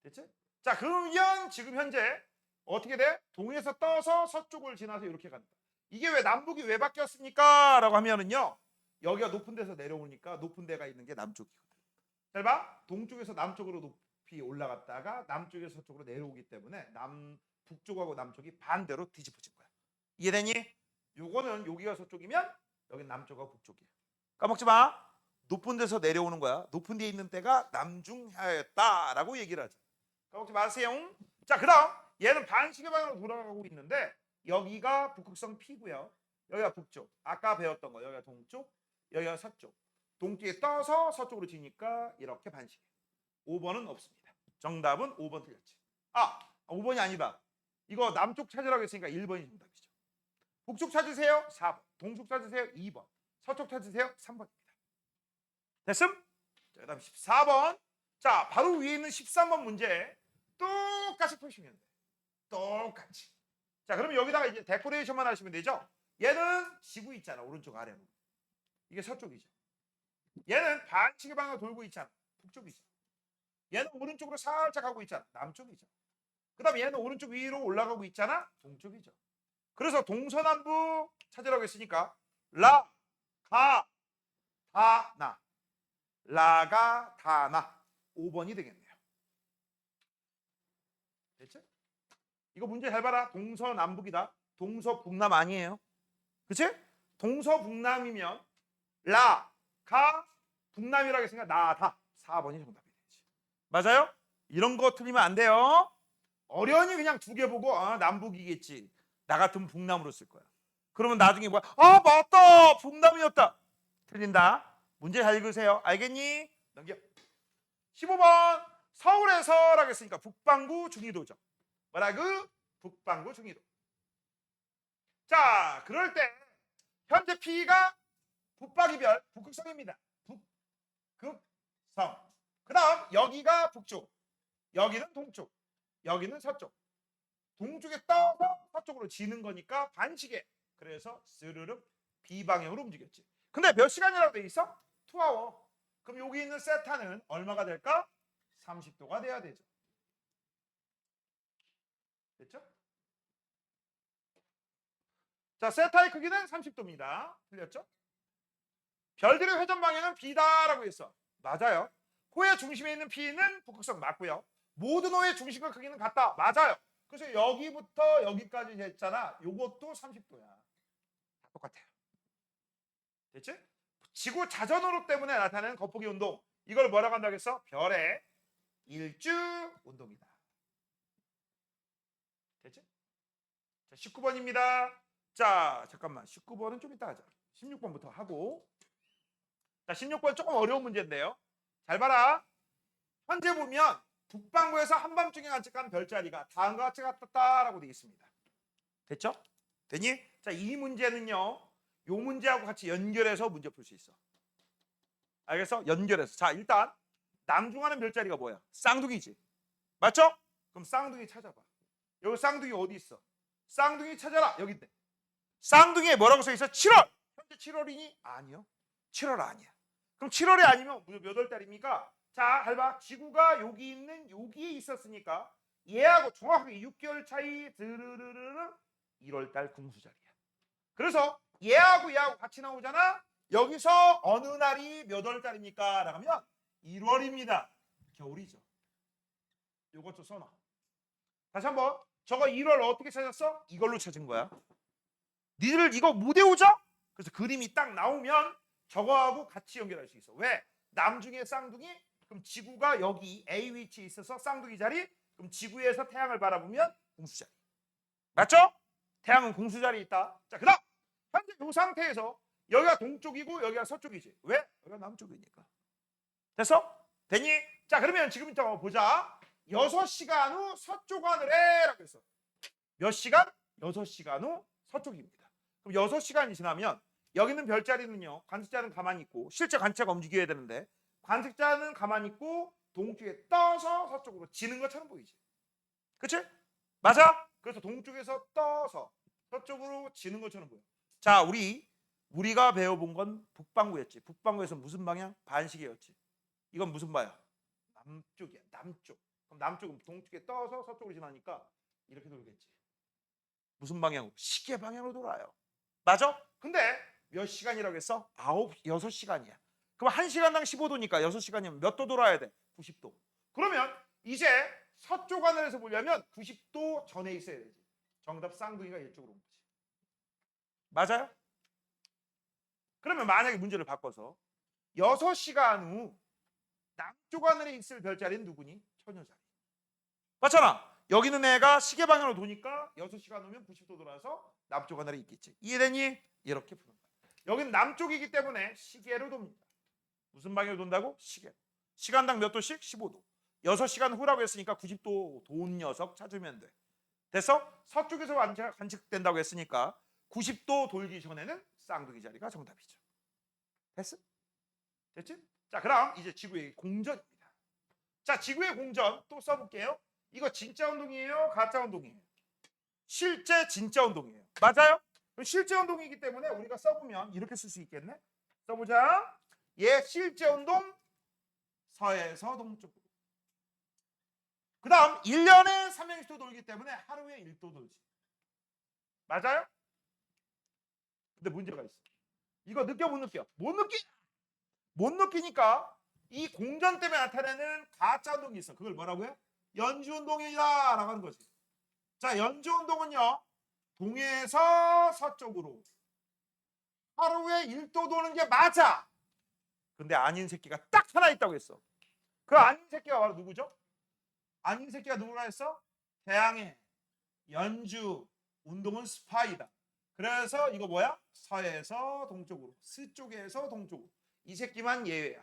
됐지? 자, 그러면 지금 현재 어떻게 돼? 동에서 떠서 서쪽을 지나서 이렇게 간다. 이게 왜 남북이 왜 바뀌었습니까? 라고 하면은요. 여기가 높은 데서 내려오니까 높은 데가 있는 게 남쪽이거든. 잘 봐. 동쪽에서 남쪽으로 높이 올라갔다가 남쪽에서 서쪽으로 내려오기 때문에 북쪽하고 남쪽이 반대로 뒤집어진 거야. 이해되니? 요거는 여기가 서쪽이면 여긴 남쪽하고 북쪽이야. 까먹지 마. 높은 데서 내려오는 거야. 높은 데에 있는 때가 남중하였다라고 얘기를 하죠. 까먹지 마세요. 자, 그다음 얘는 반시계 방향으로 돌아가고 있는데 여기가 북극성 P고요. 여기가 북쪽. 아까 배웠던 거. 여기가 동쪽. 여기가 서쪽. 동쪽에 떠서 서쪽으로 지니까 이렇게 반시계. 5번은 없습니다. 정답은 5번 틀렸지. 5번이 아니다. 이거 남쪽 찾으라고 했으니까 1번이 정답이죠. 북쪽 찾으세요. 4번. 동쪽 찾으세요. 2번. 서쪽 찾으세요. 3번입니다. 됐음? 자, 그다음 14번. 자, 바로 위에 있는 13번 문제 똑같이 푸시면 돼. 똑같이. 자, 그럼 여기다가 이제 데코레이션만 하시면 되죠. 얘는 지구 있잖아. 오른쪽 아래로. 이게 서쪽이죠. 얘는 반시계 방향으로 돌고 있잖아. 북쪽이죠. 얘는 오른쪽으로 살짝 가고 있잖아. 남쪽이죠. 그 다음에 얘는 오른쪽 위로 올라가고 있잖아. 동쪽이죠. 그래서 동서남북 찾으라고 했으니까 라, 가, 다, 나. 라가, 다, 나. 5번이 되겠네요. 됐죠? 이거 문제 잘 봐라. 동서남북이다. 동서북남 아니에요. 그치? 동서북남이면 라, 가, 북남이라고 했으니까 나, 다. 4번이 정답이 되지. 맞아요? 이런 거 틀리면 안 돼요. 어련히 그냥 두 개 보고 남북이겠지. 나 같으면 북남으로 쓸 거야. 그러면 나중에 뭐야? 맞다. 북남이었다. 틀린다. 문제 잘 읽으세요. 알겠니? 넘겨. 15번. 서울에서라고 했으니까 북반구 중위도죠. 뭐라고? 북반구 중위도. 자, 그럴 때 현재 P가 북박이별 북극성입니다. 북극성. 그 다음 여기가 북쪽. 여기는 동쪽. 여기는 서쪽. 동쪽에 떠서 서쪽으로 지는 거니까 반시계. 그래서 스르륵 비방향으로 움직였지. 근데 몇 시간이라고 돼 있어? 2hour. 그럼 여기 있는 세타는 얼마가 될까? 30도가 돼야 되죠. 됐죠? 자, 세타의 크기는 30도입니다. 틀렸죠? 별들의 회전 방향은 B다라고 했어. 맞아요. 호의 중심에 있는 P는 북극성 맞고요. 모든 호의 중심과 크기는 같다. 맞아요. 그래서 여기부터 여기까지 했잖아. 요것도 30도야. 똑같아요. 됐지? 지구 자전으로 때문에 나타나는 겉보기 운동. 이걸 뭐라고 한다고 했어? 별의 일주 운동이다. 됐지? 자, 19번입니다. 자, 잠깐만. 19번은 좀 이따 하자. 16번부터 하고. 자, 16번 조금 어려운 문제인데요. 잘 봐라. 현재 보면 북반구에서 한밤중에 관측한 별자리가 다음과 같이 같다라고 되어 있습니다. 됐죠? 됐니? 자, 이 문제는요. 요 문제하고 같이 연결해서 문제 풀 수 있어. 알겠어? 연결해서. 자, 일단 남중하는 별자리가 뭐야? 쌍둥이지. 맞죠? 그럼 쌍둥이 찾아봐. 여기 쌍둥이 어디 있어? 쌍둥이 찾아라. 여기 있네. 쌍둥이에 뭐라고 써 있어? 7월. 현재 7월이니? 아니요. 7월 아니야. 그럼 7월이 아니면 몇 월 달입니까? 자, 잘 봐. 지구가 여기 있는 여기에 있었으니까 얘하고 정확하게 6개월 차이 드르르르르 1월 달 금수자리야. 그래서 얘하고 같이 나오잖아. 여기서 어느 날이 몇 월 달입니까? 라고 하면 1월입니다. 겨울이죠. 요것 좀 써놔. 다시 한번. 저거 1월 어떻게 찾았어? 이걸로 찾은 거야. 니들 이거 못 외우죠? 그래서 그림이 딱 나오면 저거하고 같이 연결할 수 있어. 왜? 남중의 쌍둥이? 그럼 지구가 여기 A 위치에 있어서 쌍둥이 자리? 그럼 지구에서 태양을 바라보면 공수 자리. 맞죠? 태양은 공수 자리에 있다. 자, 그다음 현재 이 상태에서 여기가 동쪽이고 여기가 서쪽이지. 왜? 여기가 남쪽이니까. 됐어? 됐니? 자, 그러면 지금부터 보자. 6시간 후 서쪽 하늘에라고 했어. 몇 시간? 6시간 후 서쪽입니다. 그럼 6시간이 지나면 여기 있는 별자리는요. 관측자는 가만히 있고 실제 관측자가 움직여야 되는데 관측자는 가만히 있고 동쪽에 떠서 서쪽으로 지는 것처럼 보이지. 그치? 맞아? 그래서 동쪽에서 떠서 서쪽으로 지는 것처럼 보여. 자, 우리가 배워본 건 북반구였지. 북반구에서 무슨 방향? 반시계였지. 이건 무슨 바야? 남쪽이야. 남쪽. 그럼 남쪽은 동쪽에 떠서 서쪽으로 지나니까 이렇게 돌겠지. 무슨 방향으로? 시계 방향으로 돌아요. 맞아? 근데 몇 시간이라고 했어? 6시간이야. 그럼 1시간당 15도니까 6시간이면 몇 도 돌아야 돼? 90도. 그러면 이제 서쪽 하늘에서 보려면 90도 전에 있어야 되지. 정답 쌍둥이가 이쪽으로 온 거지. 맞아요? 그러면 만약에 문제를 바꿔서 6시간 후 남쪽 하늘에 있을 별자리는 누구니? 처녀자리. 맞잖아. 여기 있는 애가 시계 방향으로 도니까 6시간 후면 90도 돌아서 남쪽 하늘에 있겠지. 이해되니? 이렇게 푸는 거야. 여기는 남쪽이기 때문에 시계로 돕니다. 무슨 방향으로 돈다고? 시계로. 시간당 몇 도씩? 15도. 6시간 후라고 했으니까 90도 돈 녀석 찾으면 돼. 됐어? 서쪽에서 관측된다고 했으니까 90도 돌기 전에는 쌍둥이 자리가 정답이죠. 됐어? 됐지? 자, 그럼 이제 지구의 공전입니다. 자, 지구의 공전 또 써볼게요. 이거 진짜 운동이에요? 가짜 운동이에요? 실제 진짜 운동이에요. 맞아요? 그럼 실제 운동이기 때문에 우리가 써보면 이렇게 쓸 수 있겠네? 써보자. 얘 실제 운동 서에서 동쪽으로. 그 다음 1년에 360도 돌기 때문에 하루에 1도 돌지. 맞아요? 근데 문제가 있어. 이거 느껴 못 느껴? 못 느끼? 못 느끼니까 이 공전 때문에 나타내는 가짜 운동이 있어. 그걸 뭐라고요? 연주운동이다 라고 하는 거지. 자, 연주운동은요. 동해에서 서쪽으로 하루에 1도 도는 게 맞아. 근데 아닌 새끼가 딱 하나 있다고 했어. 그 아닌 새끼가 바로 누구죠? 아닌 새끼가 누구라 했어? 태양의 연주 운동은 스파이다. 그래서 이거 뭐야? 서에서 동쪽으로, 서쪽에서 동쪽으로. 이 새끼만 예외야.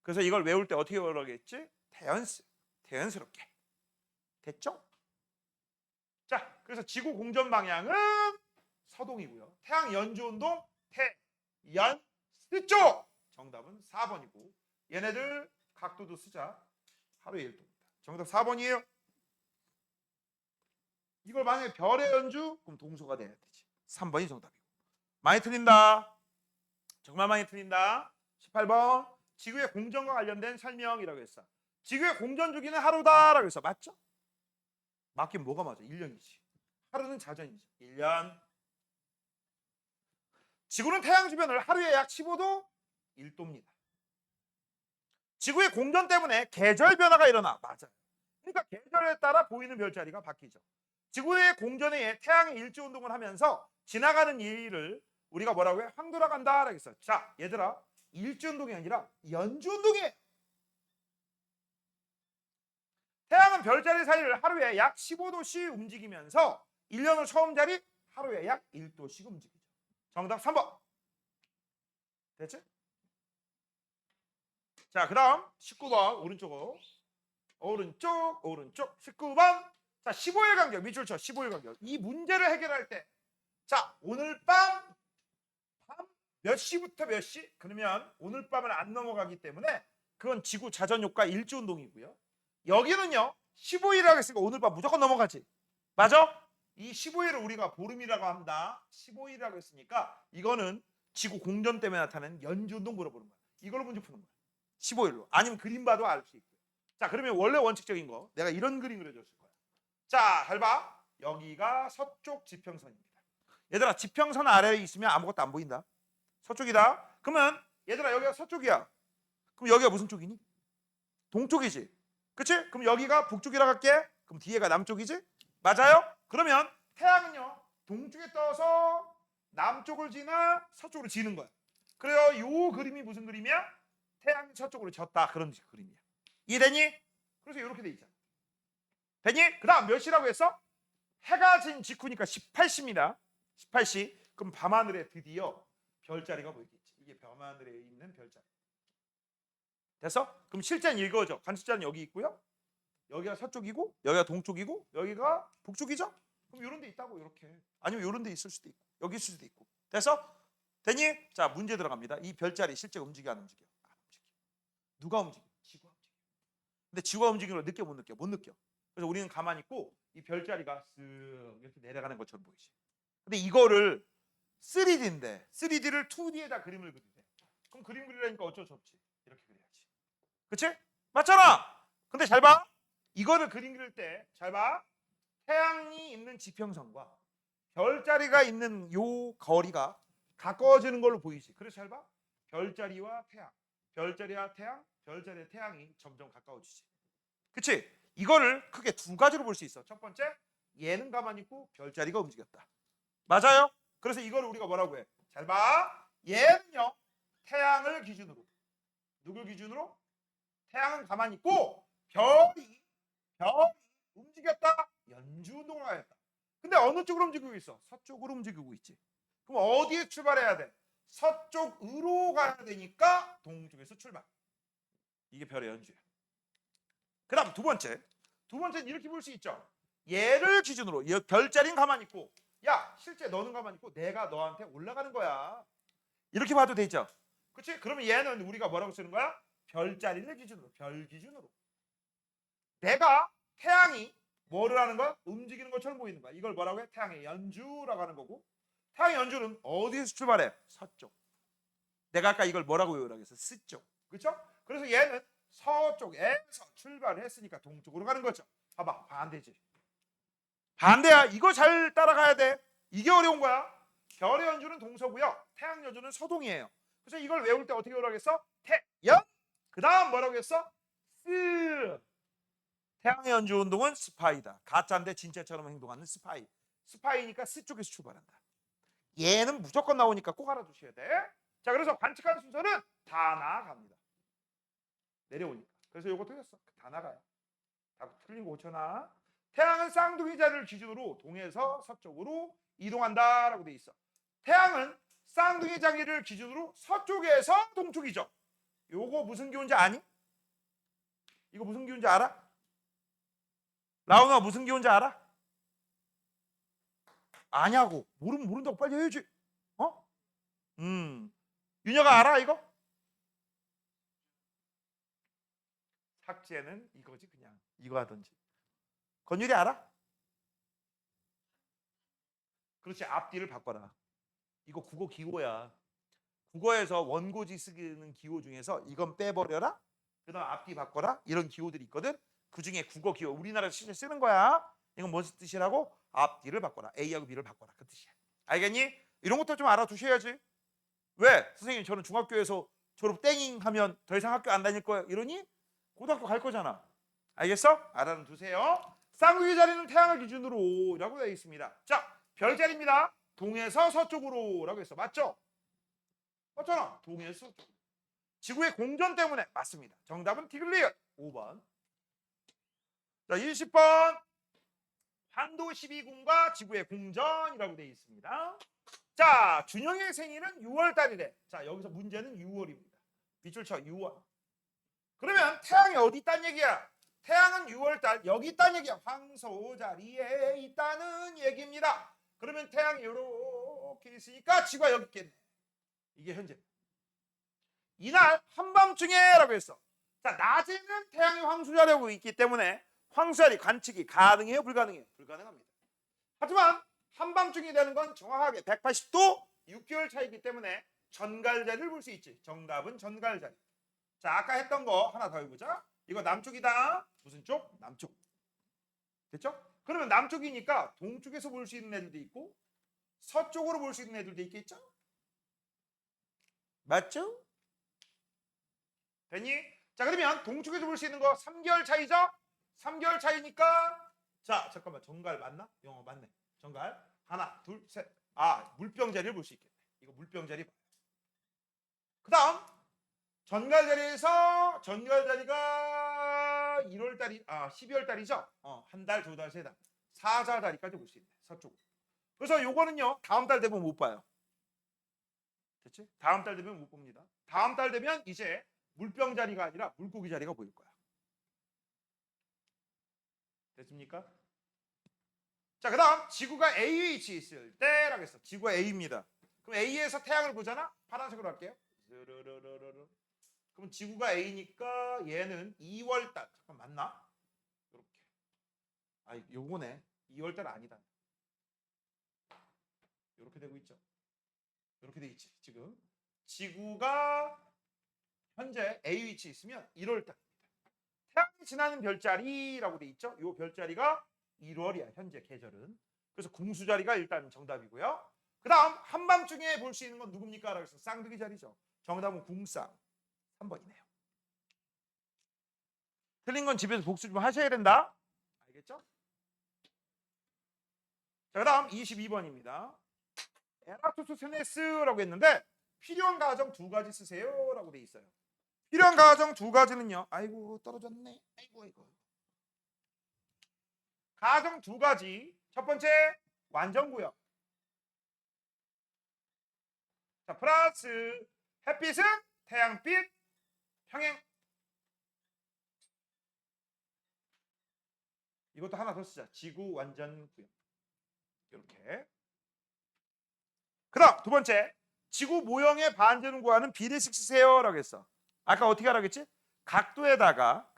그래서 이걸 외울 때 어떻게 외우라겠지? 태연스럽게. 됐죠? 자, 그래서 지구 공전 방향은 서동이고요. 태양 연주 운동 태연 서쪽. 정답은 4번이고 얘네들 각도도 쓰자. 하루에 1도입니다. 정답 4번이에요. 이걸 만약에 별의 연주 그럼 동서가 돼야 되지. 3번이 정답이고. 많이 틀린다. 정말 많이 틀린다. 18번 지구의 공전과 관련된 설명이라고 했어. 지구의 공전 주기는 하루다라고 했어. 맞죠? 맞긴 뭐가 맞아? 1년이지. 하루는 자전이지. 1년. 지구는 태양 주변을 하루에 약 15도 1도입니다. 지구의 공전 때문에 계절 변화가 일어나. 맞아요. 그러니까 계절에 따라 보이는 별자리가 바뀌죠. 지구의 공전에 의해 태양이 일주 운동을 하면서 지나가는 일을 우리가 뭐라고 해? 황돌아간다라고 했어. 자, 얘들아, 일주 운동이 아니라 연주 운동이에요. 태양은 별자리 사이를 하루에 약 15도씩 움직이면서 1년 후 처음 자리 하루에 약 1도씩 움직이죠. 정답 3번. 됐지? 자, 그 다음 19번 오른쪽으로. 오른쪽 19번. 자, 15일 간격 밑줄 쳐. 15일 간격. 이 문제를 해결할 때 자, 오늘 밤 몇 시부터 몇 시? 그러면 오늘 밤을 안 넘어가기 때문에 그건 지구 자전효과 일주운동이고요. 여기는요 15일이라고 했으니까 오늘 밤 무조건 넘어가지. 맞아? 이 15일을 우리가 보름이라고 합니다. 15일이라고 했으니까 이거는 지구 공전 때문에 나타나는 연주운동 물어보는 거야. 이걸로 문제 푸는 거야. 15일로. 아니면 그림 봐도 알 수 있고요. 자, 그러면 원래 원칙적인 거 내가 이런 그림 그려줬을 거야. 자, 잘 봐. 여기가 서쪽 지평선입니다. 얘들아, 지평선 아래에 있으면 아무것도 안 보인다. 서쪽이다. 그러면 얘들아, 여기가 서쪽이야. 그럼 여기가 무슨 쪽이니? 동쪽이지. 그치? 그럼 여기가 북쪽이라고 할게. 그럼 뒤에가 남쪽이지? 맞아요? 그러면 태양은요 동쪽에 떠서 남쪽을 지나 서쪽으로 지는 거야. 그래요. 요 그림이 무슨 그림이야? 태양이 서쪽으로 졌다 그런 그림이야. 이해되니? 그래서 이렇게 돼 있잖아. 되니? 그 다음 몇 시라고 했어? 해가 진 직후니까 18시입니다. 18시. 그럼 밤하늘에 드디어 별자리가 보이겠지. 이게 밤하늘에 있는 별자리. 됐어? 그럼 실제는 읽어져. 관측자는 여기 있고요. 여기가 서쪽이고 여기가 동쪽이고 여기가 북쪽이죠? 그럼 이런 데 있다고 이렇게. 아니면 이런 데 있을 수도 있고 여기 있을 수도 있고. 됐어? 되니? 자 문제 들어갑니다. 이 별자리 실제 움직여 안 움직여? 안 움직여. 누가 움직여? 지구가 움직여. 근데 지구가 움직이는 걸 느껴 못 느껴? 못 느껴. 그래서 우리는 가만히 있고 이 별자리가 쓱 이렇게 내려가는 것처럼 보이지. 근데 이거를 3D인데 3D를 2D에다 그림을 그리래. 그럼 그림 그리라니까 어쩔 수 없지. 이렇게 그려야지. 그치? 맞잖아. 근데 잘 봐. 이거를 그림 그릴 때 잘 봐. 태양이 있는 지평선과 별자리가 있는 요 거리가 가까워지는 걸로 보이지. 그래서 잘 봐. 별자리와 태양, 별자리와 태양, 별자리와 태양이 점점 가까워지지. 그치? 이거를 크게 두 가지로 볼 수 있어. 첫 번째, 얘는 가만히 있고 별자리가 움직였다. 맞아요? 그래서 이걸 우리가 뭐라고 해? 잘 봐. 얘는요. 태양을 기준으로. 누굴 기준으로? 태양은 가만히 있고 별이 움직였다. 연주운동을 하였다. 근데 어느 쪽으로 움직이고 있어? 서쪽으로 움직이고 있지. 그럼 어디에 출발해야 돼? 서쪽으로 가야 되니까 동쪽에서 출발. 이게 별의 연주야. 그 다음 두 번째는 이렇게 볼 수 있죠. 얘를 기준으로 별자리는 가만히 있고 야 실제 너는 가만히 있고 내가 너한테 올라가는 거야. 이렇게 봐도 되죠. 그치? 그러면 얘는 우리가 뭐라고 쓰는 거야? 별자리를 기준으로, 별 기준으로. 내가 태양이 뭐를 하는 거야? 움직이는 것처럼 보이는 거야. 이걸 뭐라고 해? 태양의 연주라고 하는 거고 태양의 연주는 어디에서 출발해? 서쪽. 내가 아까 이걸 뭐라고 외우라고 했어? 서쪽. 그렇죠? 그래서 얘는 서쪽에서 출발을 했으니까 동쪽으로 가는 거죠. 봐봐. 반대지. 반대야. 이거 잘 따라가야 돼. 이게 어려운 거야. 별의 연주는 동서고요. 태양 연주는 서동이에요. 그래서 이걸 외울 때 어떻게 외우라고 했어? 태연. 그 다음 뭐라고 했어? 스. 태양의 연주 운동은 스파이다. 가짜인데 진짜처럼 행동하는 스파이. 스파이니까 스 쪽에서 출발한다. 얘는 무조건 나오니까 꼭 알아두셔야 돼. 자, 그래서 관측하는 순서는 다 나아갑니다. 내려오니까. 그래서 이거 틀렸어. 다 나가요. 다 틀린 거 고쳐놔. 태양은 쌍둥이 자리를 기준으로 동에서 서쪽으로 이동한다라고 돼 있어. 태양은 쌍둥이 자리를 기준으로 서쪽에서 동쪽이죠. 요거 무슨 기호인지 아니? 이거 무슨 기호인지 알아? 라우나 무슨 기호인지 알아? 아냐고. 모르면 모른다고 빨리 해야지. 어? 윤여가 알아 이거? 삭제는 이거지 그냥. 이거 하든지. 건율이 알아? 그렇지. 앞뒤를 바꿔라. 이거 국어 기호야. 국어에서 원고지 쓰는 기호 중에서 이건 빼버려라. 그 다음 앞뒤 바꿔라. 이런 기호들이 있거든. 그 중에 국어 기호 우리나라에서 실제 쓰는 거야. 이건 무슨 뜻이라고? 앞뒤를 바꿔라. A하고 B를 바꿔라. 그 뜻이야. 알겠니? 이런 것도 좀 알아두셔야지. 왜? 선생님 저는 중학교에서 졸업 땡잉 하면 더 이상 학교 안 다닐 거예요. 이러니? 고등학교 갈 거잖아. 알겠어? 알아두세요. 쌍둥이 자리는 태양을 기준으로 라고 되어 있습니다. 자, 별자리입니다. 동에서 서쪽으로 라고 했어. 맞죠? 맞잖아. 동에서 서쪽. 지구의 공전 때문에 맞습니다. 정답은 티글리엇 5번. 자, 20번. 환도 12궁과 지구의 공전이라고 되어 있습니다. 자, 준영의 생일은 6월 달이래. 자, 여기서 문제는 6월입니다. 밑줄 쳐 6월. 그러면 태양이 어디 있다는 얘기야? 태양은 6월 달 여기 있다는 얘기야. 황소 자리에 있다는 얘기입니다. 그러면 태양이 이렇게 있으니까 지구가 여기 있겠네. 이게 현재. 이날 한밤중에라고 했어. 자, 낮에는 태양이 황소자리하고 있기 때문에 황소자리 관측이 가능해요? 불가능해요? 불가능합니다. 하지만 한밤중이 되는 건 정확하게 180도 6개월 차이기 때문에 전갈자리를 볼 수 있지. 정답은 전갈자리. 자, 아까 했던 거 하나 더 해보자. 이거 남쪽이다. 무슨 쪽? 남쪽. 됐죠? 그러면 남쪽이니까 동쪽에서 볼 수 있는 애들도 있고 서쪽으로 볼 수 있는 애들도 있겠죠? 맞죠? 됐니? 자, 그러면 동쪽에서 볼 수 있는 거 3개월 차이죠? 3개월 차이니까 자, 잠깐만. 정갈 맞나? 영어 맞네. 정갈. 하나, 둘, 셋. 아, 물병 자리를 볼 수 있겠네. 이거 물병 자리. 그다음 전갈 자리에서 전갈 자리가 1월 달이 12월 달이죠. 한 달, 두 달, 세 달. 사자 자리까지 볼 수 있네. 서쪽으로. 그래서 요거는요. 다음 달 되면 못 봐요. 됐지? 다음 달 되면 못 봅니다. 다음 달 되면 이제 물병 자리가 아니라 물고기 자리가 보일 거야. 됐습니까? 자, 그다음 지구가 A에 위치해 있을 때라고 했어. 지구가 A입니다. 그럼 A에서 태양을 보잖아. 파란색으로 할게요. 그럼 지구가 A니까 얘는 2월 달. 잠깐 맞나? 이렇게. 아, 요거네. 2월 달 아니다. 이렇게 되고 있죠. 이렇게 돼 있지. 지금 지구가 현재 A 위치에 있으면 1월 달입니다. 태양이 지나는 별자리라고 돼 있죠. 이 별자리가 1월이야. 현재 계절은. 그래서 궁수 자리가 일단 정답이고요. 그다음 한밤중에 볼 수 있는 건 누굽니까? 라고 해서 쌍둥이 자리죠. 정답은 궁상 3번이네요. 틀린 건 집에서 복수 좀 하셔야 된다. 알겠죠? 자, 그다음 22번입니다. 에라토스테네스라고 했는데 필요한 가정 두 가지 쓰세요라고 돼 있어요. 필요한 가정 두 가지는요. 아이고 떨어졌네. 아이고. 가정 두 가지. 첫 번째 완전구역. 자, 플러스 햇빛은 태양빛 평행. 이것도 하나 더 쓰자. 지구 완전구역. 이렇게. 그다음 두 번째 지구 모형의 반전을 구하는 비례식 쓰세요라고 했어. 아까 어떻게 하라고 했지? 각도에다가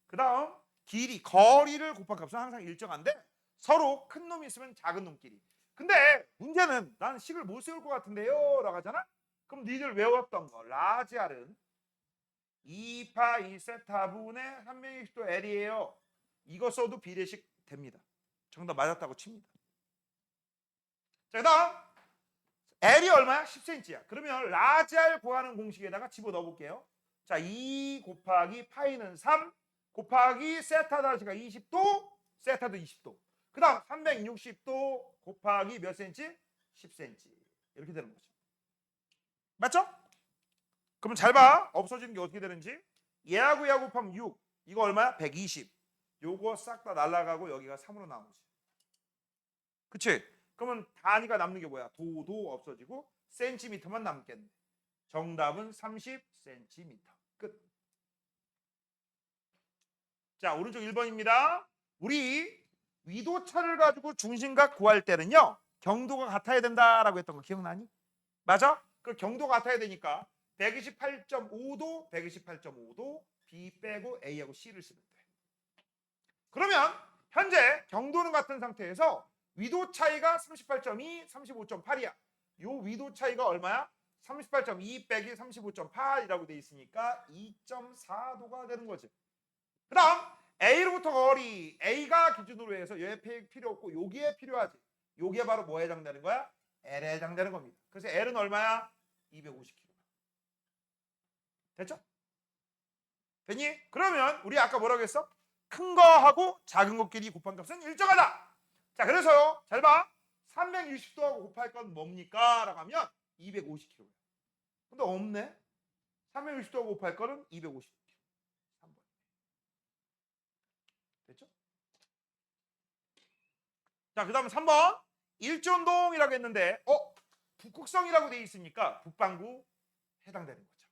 그다음 길이 거리를 곱한 값은 항상 일정한데 서로 큰 놈이 있으면 작은 놈끼리. 근데 문제는 난 식을 못 세울 것 같은데요 라고 하잖아. 그럼 니들 외웠던 거 라지 R은 2파 2세타분의 360도 L이에요. 이거 써도 비례식 됩니다. 정답 맞았다고 칩니다. 자, 그다음 L이 얼마야? 10cm야. 그러면 라지 R 구하는 공식에다가 집어넣어 볼게요. 자, 2 곱하기 파이는 3 곱하기 세타 다시가 20도, 세타도 20도. 그 다음 360도 곱하기 몇 cm? 10cm. 이렇게 되는 거죠. 맞죠? 그럼 잘 봐. 없어지는 게 어떻게 되는지. 얘하고 얘하고 곱하면 6. 이거 얼마야? 120. 요거 싹 다 날아가고 여기가 3으로 나오지. 그치? 그러면 단위가 남는 게 뭐야? 도도 없어지고 센티미터만 남겠네. 정답은 30cm. 끝. 자, 오른쪽 1번입니다. 우리 위도차를 가지고 중심각 구할 때는요. 경도가 같아야 된다라고 했던 거 기억나니? 맞아? 그 경도가 같아야 되니까 128.5도, 128.5도 B 빼고 A하고 C를 쓰면 돼. 그러면 현재 경도는 같은 상태에서 위도 차이가 38.2, 35.8이야. 요 위도 차이가 얼마야? 38.2 빼기 35.8이라고 돼 있으니까 2.4도가 되는 거지. 그 다음 A로부터 거리 A가 기준으로 해서 얘 필요 없고 여기에 필요하지. 여기에 바로 뭐에 해당되는 거야? L에 해당되는 겁니다. 그래서 L은 얼마야? 250kg. 됐죠? 됐니? 그러면 우리 아까 뭐라고 했어? 큰 거하고 작은 것끼리 곱한 값은 일정하다. 자, 그래서요. 잘 봐. 360도하고 곱할 건 뭡니까? 라고 하면 250kg. 근데 없네. 360도하고 곱할 거는 250kg. 3번. 됐죠? 자, 그 다음에 3번. 일전동이라고 했는데 북극성이라고 돼 있으니까 북반구 해당되는 거죠.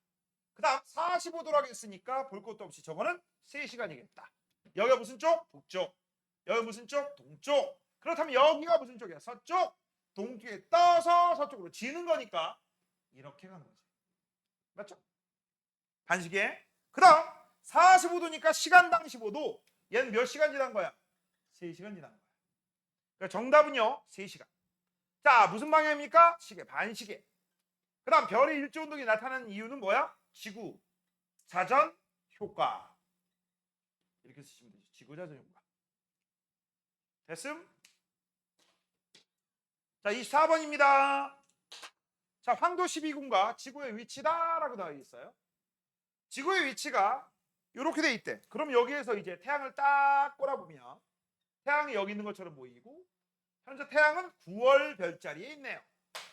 그 다음 45도라고 했으니까 볼 것도 없이 저거는 3시간이겠다. 여기가 무슨 쪽? 북쪽. 여기 무슨 쪽? 동쪽. 그렇다면 여기가 무슨 쪽이야? 서쪽. 동쪽에 떠서 서쪽으로 지는 거니까 이렇게 가는 거지. 맞죠? 반시계. 그 다음 45도니까 시간당 15도. 얘는 몇 시간 지난 거야? 3시간 지난 거야. 그러니까 정답은요 3시간. 자, 무슨 방향입니까? 시계, 반시계. 그 다음 별의 일조운동이 나타나는 이유는 뭐야? 지구 자전 효과. 이렇게 쓰시면 되죠. 지구 자전 효과. 됐음? 자, 24번입니다. 자, 황도 12궁과 지구의 위치다라고 나와 있어요. 지구의 위치가 이렇게 돼 있대. 그럼 여기에서 이제 태양을 딱 꼬라보면 태양이 여기 있는 것처럼 보이고 현재 태양은 9월 별자리에 있네요.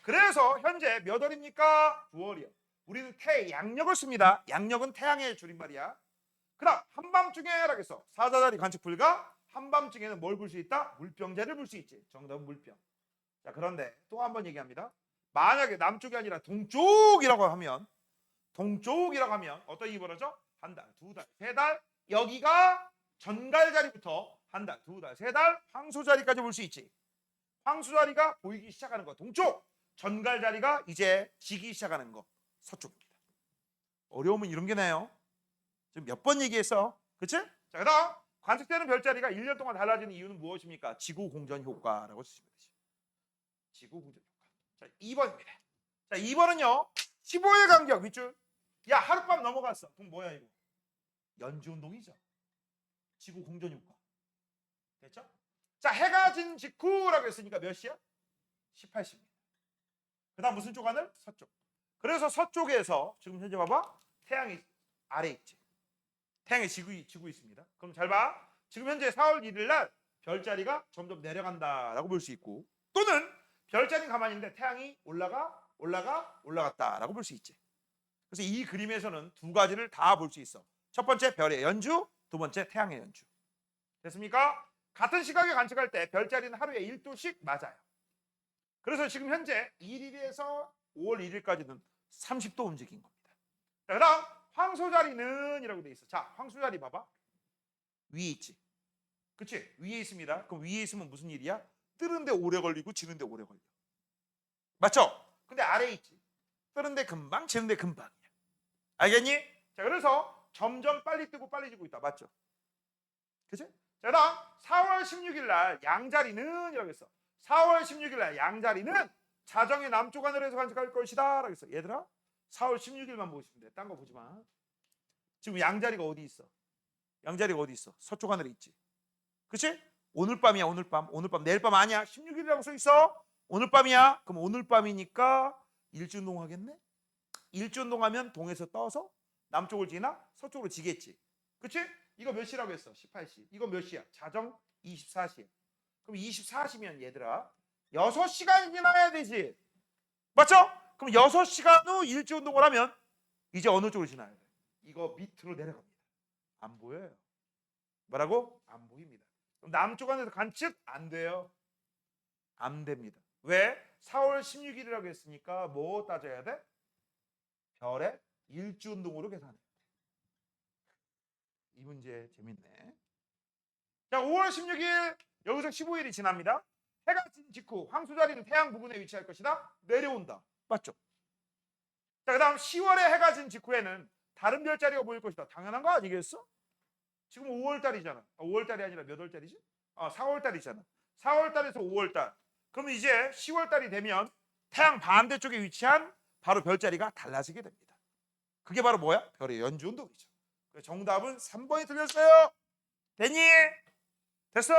그래서 현재 몇 월입니까? 9월이요. 우리는 태양력을 씁니다. 양력은 태양의 줄임말이야. 그럼 한밤중에 라겠어. 사자자리 관측 불가. 한밤중에는 뭘 볼 수 있다? 물병자를 볼 수 있지. 정답은 물병. 자, 그런데 또 한 번 얘기합니다. 만약에 남쪽이 아니라 동쪽이라고 하면 어떤 일이 벌어져? 한 달, 두 달, 세 달. 여기가 전갈자리부터 한 달, 두 달, 세 달 황소자리까지 볼 수 있지. 황소자리가 보이기 시작하는 거 동쪽, 전갈자리가 이제 지기 시작하는 거 서쪽입니다. 어려우면 이런 게 나요. 지금 몇 번 얘기했어. 그치? 자, 그다음 관측되는 별자리가 1년 동안 달라지는 이유는 무엇입니까? 지구 공전 효과라고 쓰시면 되죠. 지구 공전 효과. 자, 2번입니다. 자, 2번은요. 15일 간격 밑줄. 야, 하룻밤 넘어갔어. 그럼 뭐야 이거? 연지 운동이죠. 지구 공전 효과. 됐죠? 자, 해가 진 직후라고 했으니까 몇 시야? 18시입니다. 그다음 무슨 쪽 하늘? 서쪽. 그래서 서쪽에서 지금 현재 봐봐. 태양이 아래 있지. 태양이 지고 있습니다. 그럼 잘 봐. 지금 현재 4월 1일 날 별자리가 점점 내려간다라고 볼 수 있고, 또는 별자리는 가만히 있는데 태양이 올라갔다라고 볼 수 있지. 그래서 이 그림에서는 두 가지를 다 볼 수 있어. 첫 번째 별의 연주, 두 번째 태양의 연주. 됐습니까? 같은 시각에 관측할 때 별자리는 하루에 1도씩 맞아요. 그래서 지금 현재 1일에서 5월 1일까지는 30도 움직인 겁니다. 자, 그다음 황소자리는 이라고 돼 있어. 자, 황소자리 봐봐. 위에 있지. 그치? 위에 있습니다. 그럼 위에 있으면 무슨 일이야? 뜨는데 오래 걸리고 지는데 오래 걸려. 맞죠? 근데 아래에 있지. 뜨는데 금방, 지는데 금방이야. 알겠니? 자, 그래서 점점 빨리 뜨고 빨리 지고 있다. 맞죠? 그치? 자, 그다음 4월 16일 날 양자리는 이라고 했어. 4월 16일 날 양자리는 자정의 남쪽 하늘에서 관측할 것이다 라고 했어. 얘들아, 4월 16일만 보시면 돼. 딴 거 보지 마. 지금 양자리가 어디 있어? 양자리가 어디 있어? 서쪽 하늘에 있지. 그치? 오늘 밤이야. 오늘 밤. 내일 밤 아니야. 16일이라고 써 있어. 오늘 밤이야. 그럼 오늘 밤이니까 일주운동 하겠네? 일주운동하면 동에서 떠서 남쪽을 지나 서쪽으로 지겠지. 그치? 이거 몇 시라고 했어? 18시. 이거 몇 시야? 자정 24시야. 그럼 24시면 얘들아 6시간이 지나야 되지. 맞죠? 그럼 6시간 후 일주운동을 하면 이제 어느 쪽으로 지나야 돼? 이거 밑으로 내려갑니다. 안 보여요. 뭐라고? 안 보입니다. 그럼 남쪽 안에서 관측 안 돼요. 안 됩니다. 왜? 4월 16일이라고 했으니까 뭐 따져야 돼? 별의 일주운동으로 계산해. 이 문제 재밌네. 자, 5월 16일 여기서 15일이 지납니다. 해가 진 직후 황소자리는 태양 부근에 위치할 것이다. 내려온다. 맞죠? 자, 그 다음 10월에 해가 진 직후에는 다른 별자리가 보일 것이다. 당연한 거 아니겠어? 지금 5월달이잖아. 5월달이 아니라 몇 월달이지? 4월달이잖아. 4월달에서 5월달. 그럼 이제 10월달이 되면 태양 반대쪽에 위치한 바로 별자리가 달라지게 됩니다. 그게 바로 뭐야? 별의 연주 운동이죠. 정답은 3번이 틀렸어요. 됐니? 됐어?